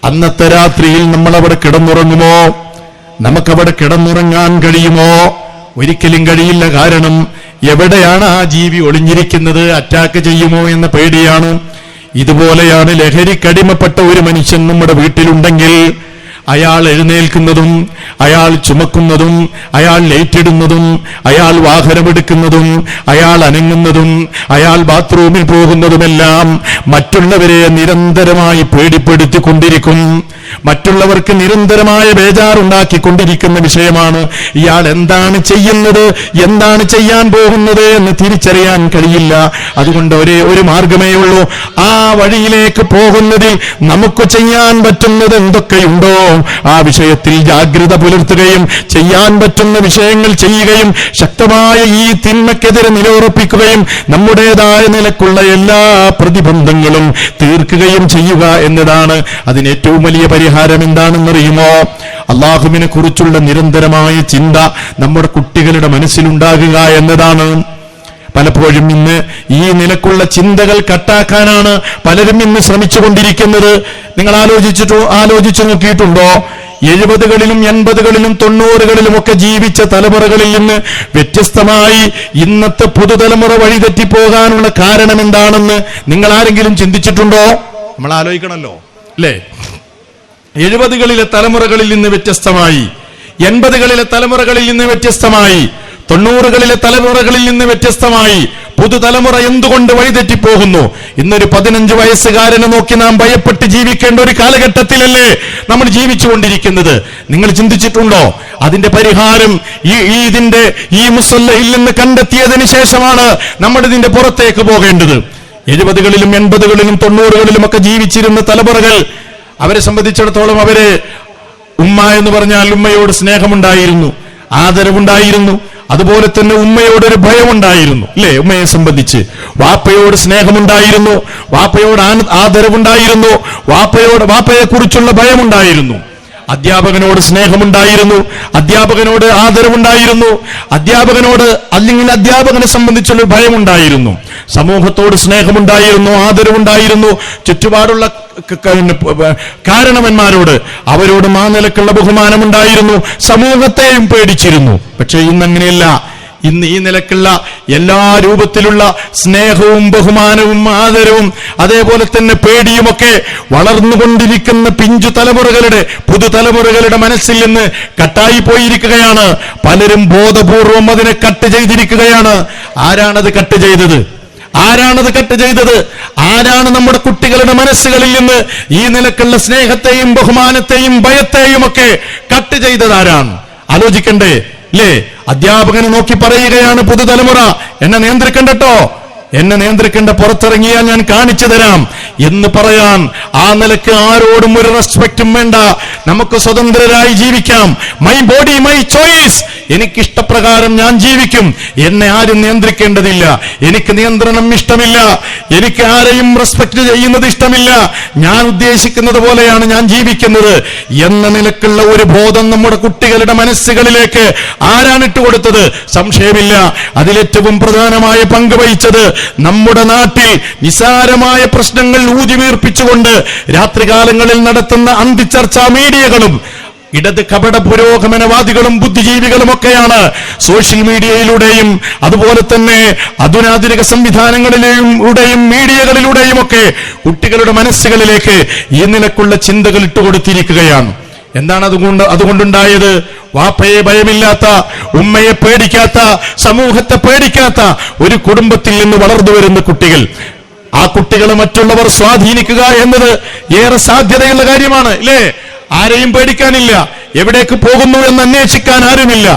അന്നത്തെ രാത്രിയിൽ നമ്മൾ അവിടെ കിടന്നുറങ്ങുമോ? നമുക്കവിടെ കിടന്നുറങ്ങാൻ കഴിയുമോ? ഒരിക്കലും കഴിയില്ല. കാരണം എവിടെയാണ് ആ ജീവി ഒളിഞ്ഞിരിക്കുന്നത്, അറ്റാക്ക് ചെയ്യുമോ എന്ന പേടിയാണ്. ഇതുപോലെയാണ് ലഹരിക്കടിമപ്പെട്ട ഒരു മനുഷ്യൻ നമ്മുടെ വീട്ടിലുണ്ടെങ്കിൽ അയാൾ എഴുന്നേൽക്കുന്നതും, അയാൾ ചുമക്കുന്നതും, അയാൾ ലൈറ്റിടുന്നതും, അയാൾ വാഹനമെടുക്കുന്നതും, അയാൾ അനങ്ങുന്നതും, അയാൾ ബാത്റൂമിൽ പോകുന്നതുമെല്ലാം മറ്റുള്ളവരെ നിരന്തരമായി പേടിപ്പെടുത്തിക്കൊണ്ടിരിക്കും. മറ്റുള്ളവർക്ക് നിരന്തരമായ ബേജാറുണ്ടാക്കിക്കൊണ്ടിരിക്കുന്ന വിഷയമാണ്. ഇയാൾ എന്താണ് ചെയ്യുന്നത്, എന്താണ് ചെയ്യാൻ പോകുന്നത് എന്ന് തിരിച്ചറിയാൻ കഴിയില്ല. അതുകൊണ്ട് ഒരു മാർഗമേ ഉള്ളൂ. ആ വഴിയിലേക്ക് പോകുന്നതിൽ നമുക്ക് ചെയ്യാൻ പറ്റുന്നത് എന്തൊക്കെയുണ്ടോ ആ വിഷയത്തിൽ ജാഗ്രത പുലർത്തുകയും ചെയ്യാൻ പറ്റുന്ന വിഷയങ്ങൾ ചെയ്യുകയും ശക്തമായ ഈ തിന്മയ്ക്കെതിരെ നിലയുറപ്പിക്കുകയും നമ്മുടേതായ നിലക്കുള്ള എല്ലാ പ്രതിബന്ധങ്ങളും തീർക്കുകയും ചെയ്യുക എന്നതാണ്. അതിന് ഏറ്റവും വലിയ പരിഹാരം എന്താണെന്നറിയുമോ? അള്ളാഹുവിനെ കുറിച്ചുള്ള നിരന്തരമായ ചിന്ത നമ്മുടെ കുട്ടികളുടെ മനസ്സിലുണ്ടാകുക എന്നതാണ്. പലപ്പോഴും ഇന്ന് ഈ നിലക്കുള്ള ചിന്തകൾ കട്ടാക്കാനാണ് പലരും ഇന്ന് ശ്രമിച്ചുകൊണ്ടിരിക്കുന്നത്. നിങ്ങൾ ആലോചിച്ചു നോക്കിയിട്ടുണ്ടോ? 70കളിലും 80കളിലും 90കളിലും ഒക്കെ ജീവിച്ച തലമുറകളിൽ നിന്ന് വ്യത്യസ്തമായി ഇന്നത്തെ പുതുതലമുറ വഴിതെറ്റിപ്പോകാനുള്ള കാരണം എന്താണെന്ന് നിങ്ങൾ ആരെങ്കിലും ചിന്തിച്ചിട്ടുണ്ടോ? നമ്മൾ ആലോചിക്കണമല്ലോ, അല്ലേ? 70കളിലെ തലമുറകളിൽ നിന്ന് വ്യത്യസ്തമായി, 80കളിലെ തലമുറകളിൽ നിന്ന് വ്യത്യസ്തമായി, 90കളിലെ തലമുറകളിൽ നിന്ന് വ്യത്യസ്തമായി പുതുതലമുറ എന്തുകൊണ്ട് വഴിതെറ്റിപ്പോകുന്നു? ഇന്നൊരു 15 വയസ്സുകാരനെ നോക്കി നാം ഭയപ്പെട്ട് ജീവിക്കേണ്ട ഒരു കാലഘട്ടത്തിലല്ലേ നമ്മൾ ജീവിച്ചുകൊണ്ടിരിക്കുന്നത്? നിങ്ങൾ ചിന്തിച്ചിട്ടുണ്ടോ? അതിന്റെ പരിഹാരം ഈ മുസല്ലയിൽ നിന്ന് കണ്ടെത്തിയതിന് ശേഷമാണ് നമ്മൾ ഇതിന്റെ പുറത്തേക്ക് പോകേണ്ടത്. 70കളിലും 80കളിലും 90കളിലും ഒക്കെ ജീവിച്ചിരുന്ന തലമുറകൾ, അവരെ സംബന്ധിച്ചിടത്തോളം അവര് ഉമ്മ എന്ന് പറഞ്ഞാൽ ഉമ്മയോട് സ്നേഹമുണ്ടായിരുന്നു, ആദരവുണ്ടായിരുന്നു. അതുപോലെ തന്നെ ഉമ്മയോടൊരു ഭയമുണ്ടായിരുന്നു, അല്ലേ? ഉമ്മയെ സംബന്ധിച്ച് വാപ്പയോട് സ്നേഹമുണ്ടായിരുന്നു, വാപ്പയോട് ആദരവുണ്ടായിരുന്നു, വാപ്പയെക്കുറിച്ചുള്ള ഭയമുണ്ടായിരുന്നു. അധ്യാപകനോട് സ്നേഹമുണ്ടായിരുന്നു, അധ്യാപകനോട് ആദരവുണ്ടായിരുന്നു, അധ്യാപകനോട് അല്ലെങ്കിൽ അധ്യാപകനെ സംബന്ധിച്ചുള്ള ഭയമുണ്ടായിരുന്നു. സമൂഹത്തോട് സ്നേഹമുണ്ടായിരുന്നു, ആദരവുണ്ടായിരുന്നു. ചുറ്റുപാടുള്ള കാരണവന്മാരോട് അവരോട് ആ നിലക്കുള്ള ബഹുമാനമുണ്ടായിരുന്നു. സമൂഹത്തെയും പേടിച്ചിരുന്നു. പക്ഷേ ഇന്നങ്ങനെയല്ല. ഇന്ന് ഈ നിലക്കുള്ള എല്ലാ രൂപത്തിലുള്ള സ്നേഹവും ബഹുമാനവും ആദരവും അതേപോലെ തന്നെ പേടിയുമൊക്കെ വളർന്നുകൊണ്ടിരിക്കുന്ന പിഞ്ചു തലമുറകളുടെ പുതുതലമുറകളുടെ മനസ്സിൽ നിന്ന് കട്ടായി പോയിരിക്കുകയാണ്. പലരും ബോധപൂർവം അതിനെ കട്ട് ചെയ്തിരിക്കുകയാണ്. ആരാണത് കട്ട് ചെയ്തത്? ആരാണ് നമ്മുടെ കുട്ടികളുടെ മനസ്സുകളിൽ നിന്ന് ഈ നിലക്കുള്ള സ്നേഹത്തെയും ബഹുമാനത്തെയും ഭയത്തെയും ഒക്കെ കട്ട് ചെയ്തത് ആരാണ്? ആലോചിക്കണ്ടേ, അല്ലേ? അധ്യാപകനെ നോക്കി പറയുകയാണ് പുതുതലമുറ, എന്നെ നിയന്ത്രിക്കണ്ടോ, എന്നെ നിയന്ത്രിക്കേണ്ട, പുറത്തിറങ്ങിയാൽ ഞാൻ കാണിച്ചു തരാം എന്ന് പറയാൻ ആ നിലക്ക് ആരോടും ഒരു റെസ്പെക്റ്റും വേണ്ട. നമുക്ക് സ്വതന്ത്രരായി ജീവിക്കാം. മൈ ബോഡി മൈ ചോയ്സ് എനിക്കിഷ്ടപ്രകാരം ഞാൻ ജീവിക്കും, എന്നെ ആരും നിയന്ത്രിക്കേണ്ടതില്ല, എനിക്ക് നിയന്ത്രണം ഇഷ്ടമില്ല, എനിക്ക് ആരെയും റെസ്പെക്ട് ചെയ്യുന്നത് ഇഷ്ടമില്ല, ഞാൻ ഉദ്ദേശിക്കുന്നത് പോലെയാണ് ഞാൻ ജീവിക്കുന്നത് എന്ന നിലക്കുള്ള ഒരു ബോധം നമ്മുടെ കുട്ടികളുടെ മനസ്സുകളിലേക്ക് ആരാണ് ഇട്ടുകൊടുത്തത്? സംശയമില്ല, അതിലേറ്റവും പ്രധാനമായ പങ്ക് വഹിച്ചത് നമ്മുടെ നാട്ടിൽ നിസാരമായ പ്രശ്നങ്ങൾ ഊതിവീർപ്പിച്ചുകൊണ്ട് രാത്രികാലങ്ങളിൽ നടത്തുന്ന അന്തിച്ചർച്ചാ മീഡിയകളും ഇടത് കപട പുരോഗമനവാദികളും ബുദ്ധിജീവികളും ഒക്കെയാണ്. സോഷ്യൽ മീഡിയയിലൂടെയും അതുപോലെ തന്നെ അധുനാധുനിക സംവിധാനങ്ങളിലൂടെയും മീഡിയകളിലൂടെയും ഒക്കെ കുട്ടികളുടെ മനസ്സുകളിലേക്ക് ഈ നിലക്കുള്ള ചിന്തകൾ ഇട്ടുകൊടുത്തിരിക്കുകയാണ്. എന്താണ് അതുകൊണ്ടുണ്ടായത്? വാപ്പയെ ഭയമില്ലാത്ത, ഉമ്മയെ പേടിക്കാത്ത, സമൂഹത്തെ പേടിക്കാത്ത ഒരു കുടുംബത്തിൽ നിന്ന് വളർന്നു വരുന്ന കുട്ടികൾ, ആ കുട്ടികളെ മറ്റുള്ളവർ സ്വാധീനിക്കുക എന്നത് ഏറെ സാധ്യതയുള്ള കാര്യമാണ്, ഇല്ലേ? ആരെയും പേടിക്കാനില്ല, എവിടേക്ക് പോകുന്നു എന്ന് അന്വേഷിക്കാൻ ആരുമില്ല,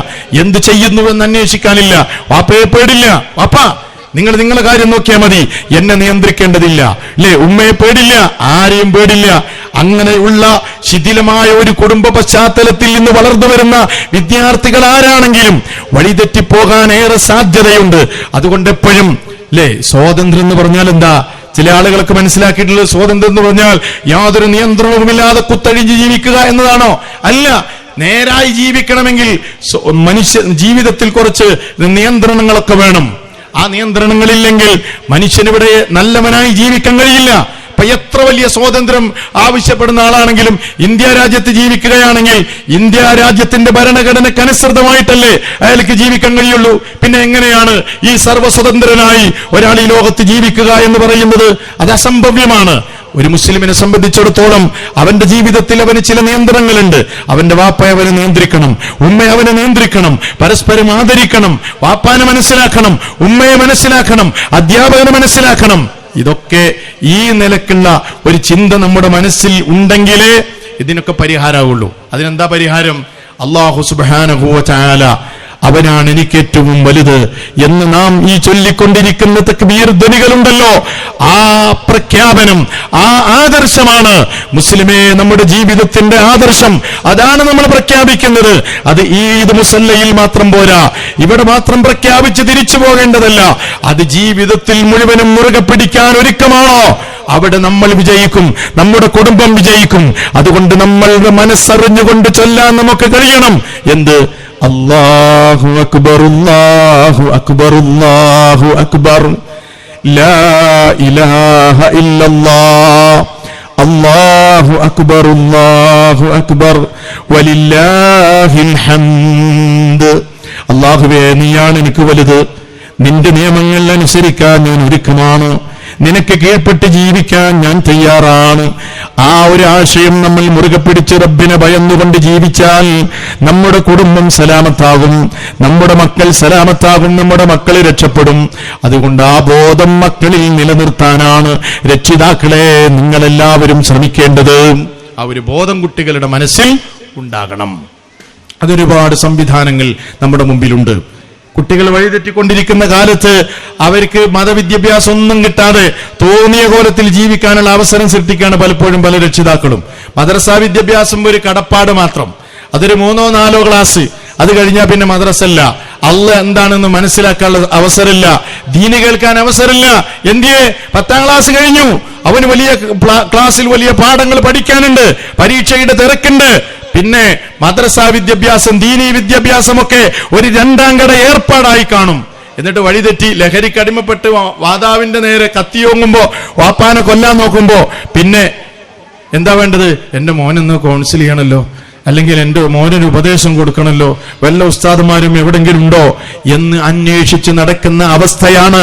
എന്ത് ചെയ്യുന്നു എന്ന് അന്വേഷിക്കാനില്ല. വാപ്പയെ പേടില്ല, വാപ്പ നിങ്ങൾ നിങ്ങളുടെ കാര്യം നോക്കിയാൽ മതി, എന്നെ നിയന്ത്രിക്കേണ്ടതില്ല, അല്ലേ? ഉമ്മയെ പേടില്ല, ആരെയും പേടില്ല. അങ്ങനെയുള്ള ശിഥിലമായ ഒരു കുടുംബ പശ്ചാത്തലത്തിൽ നിന്ന് വളർന്നു വരുന്ന വിദ്യാർത്ഥികൾ ആരാണെങ്കിലും വഴിതെറ്റിപ്പോകാൻ ഏറെ സാധ്യതയുണ്ട്. അതുകൊണ്ട് എപ്പോഴും, അല്ലേ, സ്വാതന്ത്ര്യം എന്ന് പറഞ്ഞാൽ എന്താ? ചില ആളുകൾക്ക് മനസ്സിലാക്കിയിട്ടുള്ളത് സ്വാതന്ത്ര്യം എന്ന് പറഞ്ഞാൽ യാതൊരു നിയന്ത്രണവുമില്ലാതെ കുത്തഴിഞ്ഞ് ജീവിക്കുക എന്നതാണോ? അല്ല. നേരായി ജീവിക്കണമെങ്കിൽ മനുഷ്യ ജീവിതത്തിൽ കുറച്ച് നിയന്ത്രണങ്ങളൊക്കെ വേണം. ആ നിയന്ത്രണങ്ങളില്ലെങ്കിൽ മനുഷ്യനിവിടെ നല്ലവനായി ജീവിക്കാൻ കഴിയില്ല. അപ്പൊ എത്ര വലിയ സ്വാതന്ത്ര്യം ആവശ്യപ്പെടുന്ന ആളാണെങ്കിലും ഇന്ത്യ രാജ്യത്ത് ജീവിക്കുകയാണെങ്കിൽ ഇന്ത്യ രാജ്യത്തിന്റെ ഭരണഘടനക്കനുസൃതമായിട്ടല്ലേ അയാൾക്ക് ജീവിക്കാൻ കഴിയുള്ളൂ. പിന്നെ എങ്ങനെയാണ് ഈ സർവ്വസ്വതന്ത്രനായി ഒരാൾ ഈ ലോകത്ത് ജീവിക്കുക എന്ന് പറയുന്നത്? അത് അസംഭവ്യമാണ്. ഒരു മുസ്ലിമിനെ സംബന്ധിച്ചിടത്തോളം അവന്റെ ജീവിതത്തിൽ അവന് ചില നിയന്ത്രണങ്ങളുണ്ട്. അവന്റെ വാപ്പയെ അവനെ നിയന്ത്രിക്കണം, ഉമ്മയെ അവനെ നിയന്ത്രിക്കണം, പരസ്പരം ആദരിക്കണം, വാപ്പാനെ മനസ്സിലാക്കണം, ഉമ്മയെ മനസ്സിലാക്കണം, അധ്യാപകനെ മനസ്സിലാക്കണം. ഇതൊക്കെ ഈ നിലക്കുള്ള ഒരു ചിന്ത നമ്മുടെ മനസ്സിൽ ഉണ്ടെങ്കിലേ ഇതിനൊക്കെ പരിഹാരമാവുള്ളൂ. അതിനെന്താ പരിഹാരം? അല്ലാഹു സുബ്ഹാനഹു വ തആല അവനാണ് എനിക്ക് ഏറ്റവും വലുത് എന്ന് നാം ഈ ചൊല്ലിക്കൊണ്ടിരിക്കുന്ന തക്ബീർ ധ്വനികളുണ്ടല്ലോ, ആ പ്രഖ്യാപനം, ആ ആദർശമാണ് മുസ്ലിമേ നമ്മുടെ ജീവിതത്തിന്റെ ആദർശം. അതാണ് നമ്മൾ പ്രഖ്യാപിക്കുന്നത്. അത് ഈദ് മുസല്ലയിൽ മാത്രം പോരാ, ഇവിടെ മാത്രം പ്രഖ്യാപിച്ച് തിരിച്ചു പോകേണ്ടതല്ല. അത് ജീവിതത്തിൽ മുഴുവനും മുറുകെ പിടിക്കാൻ ഒരുക്കമാണോ അവിടെ നമ്മൾ വിജയിക്കും, നമ്മുടെ കുടുംബം വിജയിക്കും. അതുകൊണ്ട് നമ്മളുടെ മനസ്സറിഞ്ഞുകൊണ്ട് ചൊല്ലാൻ നമുക്ക് കഴിയണം. എന്ത്? അല്ലാഹു അക്ബർ, അല്ലാഹു അക്ബർ, അല്ലാഹു അക്ബർ, ലാ ഇലാഹ ഇല്ലല്ലാഹ്, അല്ലാഹു അക്ബർ, അല്ലാഹു അക്ബർ, വലില്ലാഹിൽ ഹംദ്. അല്ലാഹുവേ, നീയാണ് എനിക്ക് വലുത്, നിന്റെ നിയമങ്ങൾ അനുസരിക്കാൻ ഞാൻ ഒരുക്കമാണ്, നിനക്ക് കീഴ്പ്പെട്ട് ജീവിക്കാൻ ഞാൻ തയ്യാറാണ്. ആ ഒരു ആശയം നമ്മൾ മുറുകെ പിടിച്ച് റബ്ബിനെ ഭയന്നുകൊണ്ട് ജീവിച്ചാൽ നമ്മുടെ കുടുംബം സലാമത്താകും, നമ്മുടെ മക്കൾ സലാമത്താകും, നമ്മുടെ മക്കൾ രക്ഷപ്പെടും. അതുകൊണ്ട് ആ ബോധം മക്കളിൽ നിലനിർത്താനാണ് രക്ഷിതാക്കളെ നിങ്ങളെല്ലാവരും ശ്രമിക്കേണ്ടത്. ആ ഒരു ബോധം കുട്ടികളുടെ മനസ്സിൽ ഉണ്ടാകണം. അതൊരുപാട് സംവിധാനങ്ങൾ നമ്മുടെ മുമ്പിലുണ്ട്. കുട്ടികൾ വഴിതെറ്റിക്കൊണ്ടിരിക്കുന്ന കാലത്ത് അവർക്ക് മതവിദ്യാഭ്യാസം ഒന്നും കിട്ടാതെ തോന്നിയ കോലത്തിൽ ജീവിക്കാനുള്ള അവസരം സൃഷ്ടിക്കുകയാണ് പലപ്പോഴും പല രക്ഷിതാക്കളും. മദ്രസാ വിദ്യാഭ്യാസം ഒരു കടപ്പാട് മാത്രം, അതൊരു 3-4 ക്ലാസ്, അത് കഴിഞ്ഞാൽ പിന്നെ മദ്രസല്ല, അള്ളാഹ് എന്താണെന്ന് മനസ്സിലാക്കാനുള്ള അവസരമില്ല, ദീന് കേൾക്കാൻ അവസരമില്ല. എന്തിയെ? 10ാം ക്ലാസ് കഴിഞ്ഞു, അവന് വലിയ ക്ലാസ്സിൽ വലിയ പാഠങ്ങൾ പഠിക്കാനുണ്ട്, പരീക്ഷയുടെ തിരക്കുണ്ട്. പിന്നെ മദ്രസാ വിദ്യാഭ്യാസം, ദീനീ വിദ്യാഭ്യാസമൊക്കെ ഒരു 2ാം കട ഏർപ്പാടായി കാണും. എന്നിട്ട് വഴിതെറ്റി ലഹരിക്ക് അടിമപ്പെട്ട് വാതാവിന്റെ നേരെ കത്തിയോങ്ങുമ്പോ, വാപ്പാനെ കൊല്ലാൻ നോക്കുമ്പോ പിന്നെ എന്താ വേണ്ടത്? എന്റെ മോനൊന്ന് കൗൺസിൽ ചെയ്യണമല്ലോ, അല്ലെങ്കിൽ എന്റെ മോനൊരു ഉപദേശം കൊടുക്കണമല്ലോ, വല്ല ഉസ്താദുമാരും എവിടെങ്കിലും ഉണ്ടോ എന്ന് അന്വേഷിച്ച് നടക്കുന്ന അവസ്ഥയാണ്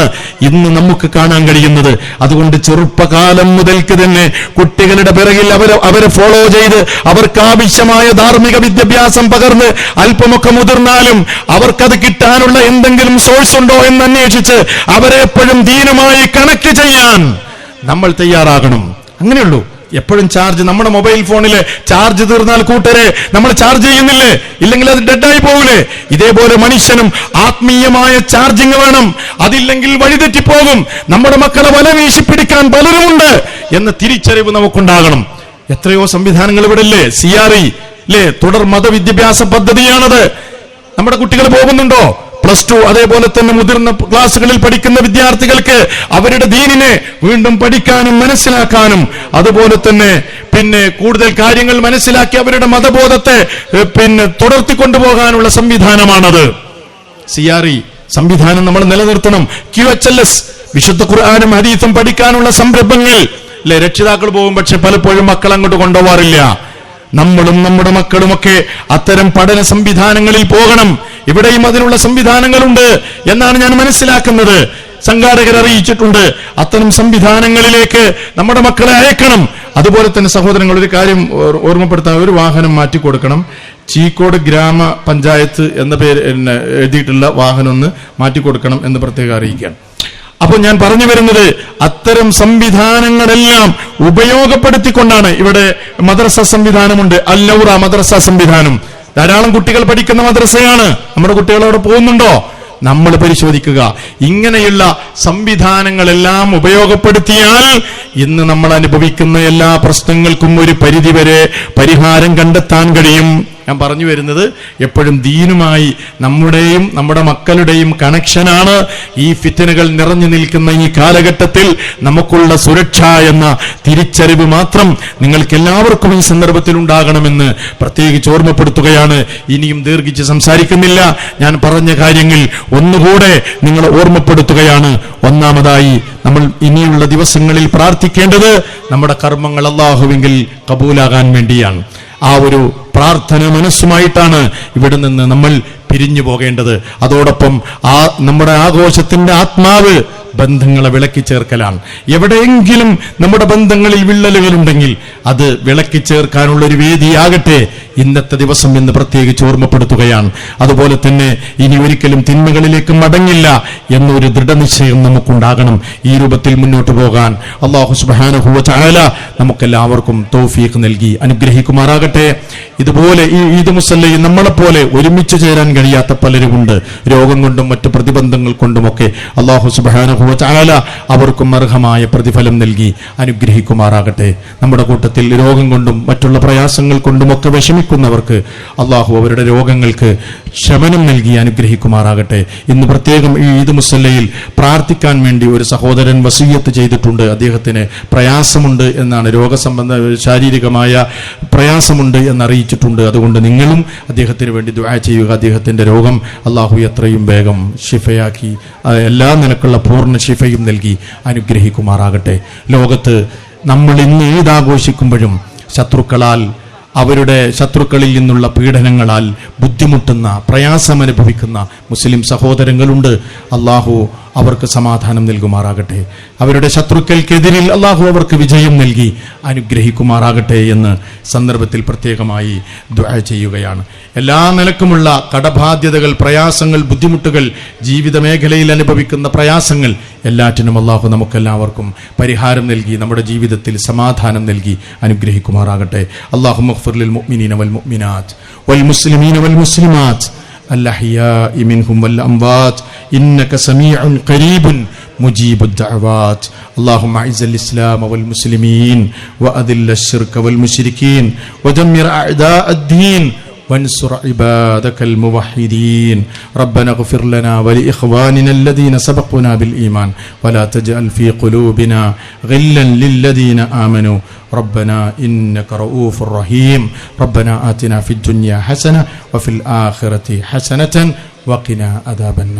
ഇന്ന് നമുക്ക് കാണാൻ കഴിയുന്നത്. അതുകൊണ്ട് ചെറുപ്പകാലം മുതൽക്ക് തന്നെ കുട്ടികളുടെ പിറകിൽ അവരെ ഫോളോ ചെയ്ത് അവർക്ക് ആവശ്യമായ ധാർമ്മിക വിദ്യാഭ്യാസം പകർന്ന് അല്പമൊക്കെ മുതിർന്നാലും അവർക്കത് കിട്ടാനുള്ള എന്തെങ്കിലും സോഴ്സ് ഉണ്ടോ എന്ന് അന്വേഷിച്ച് അവരെ എപ്പോഴും ദീനുമായി കണക്ട് ചെയ്യാൻ നമ്മൾ തയ്യാറാകണം. അങ്ങനെയുള്ളൂ. എപ്പോഴും ചാർജ്, നമ്മുടെ മൊബൈൽ ഫോണില് ചാർജ് തീർന്നാൽ കൂട്ടരെ നമ്മൾ ചാർജ് ചെയ്യുന്നില്ലേ? ഇല്ലെങ്കിൽ അത് ഡെഡായി പോകില്ലേ? ഇതേപോലെ മനുഷ്യനും ആത്മീയമായ ചാർജിങ് വേണം. അതില്ലെങ്കിൽ വഴിതെറ്റിപ്പോകും. നമ്മുടെ മക്കളെ വല വീശി പിടിക്കാൻ പലരുമുണ്ട് എന്ന തിരിച്ചറിവ് നമുക്കുണ്ടാകണം. എത്രയോ സംവിധാനങ്ങൾ ഇവിടെ ഇല്ലേ? CRE, തുടർ മതവിദ്യാഭ്യാസ പദ്ധതിയാണത്. നമ്മുടെ കുട്ടികൾ പോകുന്നുണ്ടോ? +2 അതേപോലെ തന്നെ മുതിർന്ന ക്ലാസ്സുകളിൽ പഠിക്കുന്ന വിദ്യാർത്ഥികൾക്ക് അവരുടെ ദീനിനെ വീണ്ടും പഠിക്കാനും മനസ്സിലാക്കാനും അതുപോലെ തന്നെ കൂടുതൽ കാര്യങ്ങൾ മനസ്സിലാക്കി അവരുടെ മതബോധത്തെ തുടർത്തിക്കൊണ്ടുപോകാനുള്ള സംവിധാനമാണത്. CRE സംവിധാനം നമ്മൾ നിലനിർത്തണം. QHLS വിശുദ്ധ ഖുർആനും ഹദീസും പഠിക്കാനുള്ള സംരംഭങ്ങൾ അല്ലെ. രക്ഷിതാക്കൾ പോകും, പക്ഷെ പലപ്പോഴും മക്കൾ അങ്ങോട്ട് കൊണ്ടുപോകാറില്ല. നമ്മളും നമ്മുടെ മക്കളുമൊക്കെ അത്തരം പഠന സംവിധാനങ്ങളിൽ പോകണം. ഇവിടെയും അതിനുള്ള സംവിധാനങ്ങളുണ്ട് എന്നാണ് ഞാൻ മനസ്സിലാക്കുന്നത്. സംഘാടകർ അറിയിച്ചിട്ടുണ്ട്. അത്തരം സംവിധാനങ്ങളിലേക്ക് നമ്മുടെ മക്കളെ അയക്കണം. അതുപോലെ തന്നെ സഹോദരങ്ങൾ, ഒരു കാര്യം ഓർമ്മപ്പെടുത്താൻ, ഒരു വാഹനം മാറ്റിക്കൊടുക്കണം. ചീക്കോട് ഗ്രാമപഞ്ചായത്ത് എന്ന പേര് എഴുതിയിട്ടുള്ള വാഹനം ഒന്ന് മാറ്റിക്കൊടുക്കണം എന്ന് പ്രത്യേകം അറിയിക്കുകയാണ്. അപ്പോൾ ഞാൻ പറഞ്ഞു വരുന്നത്, അത്തരം സംവിധാനങ്ങളെല്ലാം ഉപയോഗപ്പെടുത്തിക്കൊണ്ടാണ്. ഇവിടെ മദ്രസ സംവിധാനമുണ്ട്, അൽ-നൗറ മദ്രസ സംവിധാനം. ധാരാളം കുട്ടികൾ പഠിക്കുന്ന മദ്രസയാണ്. നമ്മുടെ കുട്ടികൾ അവിടെ പോകുന്നുണ്ടോ? നമ്മൾ പരിശോധിക്കുക. ഇങ്ങനെയുള്ള സംവിധാനങ്ങളെല്ലാം ഉപയോഗപ്പെടുത്തിയാൽ ഇന്ന് നമ്മൾ അനുഭവിക്കുന്ന എല്ലാ പ്രശ്നങ്ങൾക്കും ഒരു പരിധിവരെ പരിഹാരം കണ്ടെത്താൻ കഴിയും. ഞാൻ പറഞ്ഞു വരുന്നത്, എപ്പോഴും ദീനുമായി നമ്മുടെയും നമ്മുടെ മക്കളുടെയും കണക്ഷനാണ് ഈ ഫിത്നകൾ നിറഞ്ഞു നിൽക്കുന്ന ഈ കാലഘട്ടത്തിൽ നമുക്കുള്ള സുരക്ഷ എന്ന തിരിച്ചറിവ് മാത്രം നിങ്ങൾക്ക് എല്ലാവർക്കും ഈ സന്ദർഭത്തിൽ ഉണ്ടാകണമെന്ന് പ്രത്യേകിച്ച് ഓർമ്മപ്പെടുത്തുകയാണ്. ഇനിയും ദീർഘിച്ച് സംസാരിക്കുന്നില്ല. ഞാൻ പറഞ്ഞ കാര്യങ്ങൾ ഒന്നുകൂടെ നിങ്ങളെ ഓർമ്മപ്പെടുത്തുകയാണ്. ഒന്നാമതായി, നമ്മൾ ഇനിയുള്ള ദിവസങ്ങളിൽ പ്രാർത്ഥിക്കേണ്ടത് നമ്മുടെ കർമ്മങ്ങൾ അല്ലാഹുവിങ്കിൽ കബൂലാകാൻ വേണ്ടിയാണ്. ആ ഒരു പ്രാർത്ഥന മനസ്സുമായിട്ടാണ് ഇവിടെ നിന്ന് നമ്മൾ പിരിഞ്ഞു പോകേണ്ടത്. അതോടൊപ്പം നമ്മുടെ ആഘോഷത്തിന്റെ ആത്മാവ് ബന്ധങ്ങളെ വിളക്കി ചേർക്കലാണ്. എവിടെയെങ്കിലും നമ്മുടെ ബന്ധങ്ങളിൽ വിള്ളലുകളുണ്ടെങ്കിൽ അത് വിളക്കി ചേർക്കാനുള്ള ഒരു വേദിയാകട്ടെ ഇന്നത്തെ ദിവസം എന്ന് പ്രത്യേകിച്ച് ഓർമ്മപ്പെടുത്തുകയാണ്. അതുപോലെ തന്നെ ഇനി ഒരിക്കലും തിന്മകളിലേക്ക് മടങ്ങില്ല എന്നൊരു ദൃഢനിശ്ചയം നമുക്കുണ്ടാകണം. ഈ രൂപത്തിൽ മുന്നോട്ട് പോകാൻ അല്ലാഹു സുബ്ഹാനഹു വ തആല നമുക്കെല്ലാവർക്കും തൗഫീഖ് നൽകി അനുഗ്രഹിക്കുമാറാകട്ടെ. ഇതുപോലെ ഈ ഈദ് മുസല്ലയിൽ നമ്മളെപ്പോലെ ഒരുമിച്ച് ചേരാൻ കഴിയാത്ത പലരുമുണ്ട്. രോഗം കൊണ്ടും മറ്റു പ്രതിബന്ധങ്ങൾ കൊണ്ടുമൊക്കെ അല്ലാഹു സുബ്ഹാനഹു വ തആല അവർക്കും അർഹമായ പ്രതിഫലം നൽകി അനുഗ്രഹിക്കുമാറാകട്ടെ. നമ്മുടെ കൂട്ടത്തിൽ രോഗം കൊണ്ടും മറ്റുള്ള പ്രയാസങ്ങൾ കൊണ്ടുമൊക്കെ വിഷമിക്കുന്നവർക്ക് അല്ലാഹു അവരുടെ രോഗങ്ങൾക്ക് ശമനം നൽകി അനുഗ്രഹിക്കുമാറാകട്ടെ. ഇന്ന് പ്രത്യേകം ഈ ഈദ് മുസല്ലയിൽ പ്രാർത്ഥിക്കാൻ വേണ്ടി ഒരു സഹോദരൻ വസിയ്യത്ത് ചെയ്തിട്ടുണ്ട്. അദ്ദേഹത്തിന് പ്രയാസമുണ്ട് എന്നാണ്, രോഗസംബന്ധ ശാരീരികമായ പ്രയാസമുണ്ട് എന്നറിയിച്ചിട്ടുണ്ട്. അതുകൊണ്ട് നിങ്ങളും അദ്ദേഹത്തിന് വേണ്ടി ദുആ ചെയ്യുക. അദ്ദേഹത്തിന്റെ രോഗം അല്ലാഹു എത്രയും വേഗം ശിഫയാക്കി എല്ലാ നിലക്കുള്ള പൂർണ്ണ ശിഫയും നൽകി അനുഗ്രഹിക്കുമാറാകട്ടെ. ലോകത്ത് നമ്മൾ ഇന്ന് ഈദ് ആഘോഷിക്കുമ്പോഴും അവരുടെ ശത്രുക്കളിൽ നിന്നുള്ള പീഡനങ്ങളാൽ ബുദ്ധിമുട്ടുന്ന പ്രയാസമനുഭവിക്കുന്ന മുസ്ലിം സഹോദരങ്ങളുണ്ട്. അല്ലാഹു അവർക്ക് സമാധാനം നൽകുമാറാകട്ടെ. അവരുടെ ശത്രുക്കൾക്കെതിരിൽ അല്ലാഹു അവർക്ക് വിജയം നൽകി അനുഗ്രഹിക്കുമാറാകട്ടെ എന്ന് സന്ദർഭത്തിൽ പ്രത്യേകമായി ദുആ ചെയ്യുകയാണ്. എല്ലാ നിലക്കുമുള്ള കടബാധ്യതകൾ, പ്രയാസങ്ങൾ, ബുദ്ധിമുട്ടുകൾ, ജീവിത മേഖലയിൽ അനുഭവിക്കുന്ന പ്രയാസങ്ങൾ എല്ലാറ്റിനും അല്ലാഹു നമുക്കെല്ലാവർക്കും പരിഹാരം നൽകി നമ്മുടെ ജീവിതത്തിൽ സമാധാനം നൽകി അനുഗ്രഹിക്കുമാറാകട്ടെ. അല്ലാഹുമ്മ ഗ്ഫിർ ലിൽ മുഅ്മിനീന വൽ മുഅ്മിനാത്ത് വൽ മുസ്ലിമീന വൽ മുസ്ലിമാത്ത് الأحياء منهم والأموات إنك سميع قريب مجيب الدعوات اللهم أعز الإسلام والمسلمين وأذل الشرك والمشركين ودمر أعداء الدين وانصر عبادك الموحدين ربنا اغفر لنا ولإخواننا الذين سبقونا بالإيمان ولا تجعل في قلوبنا غلا للذين آمنوا ربنا إنك رؤوف رحيم ربنا آتنا في الدنيا حسنة وفي الآخرة حسنة وقنا عذاب النار.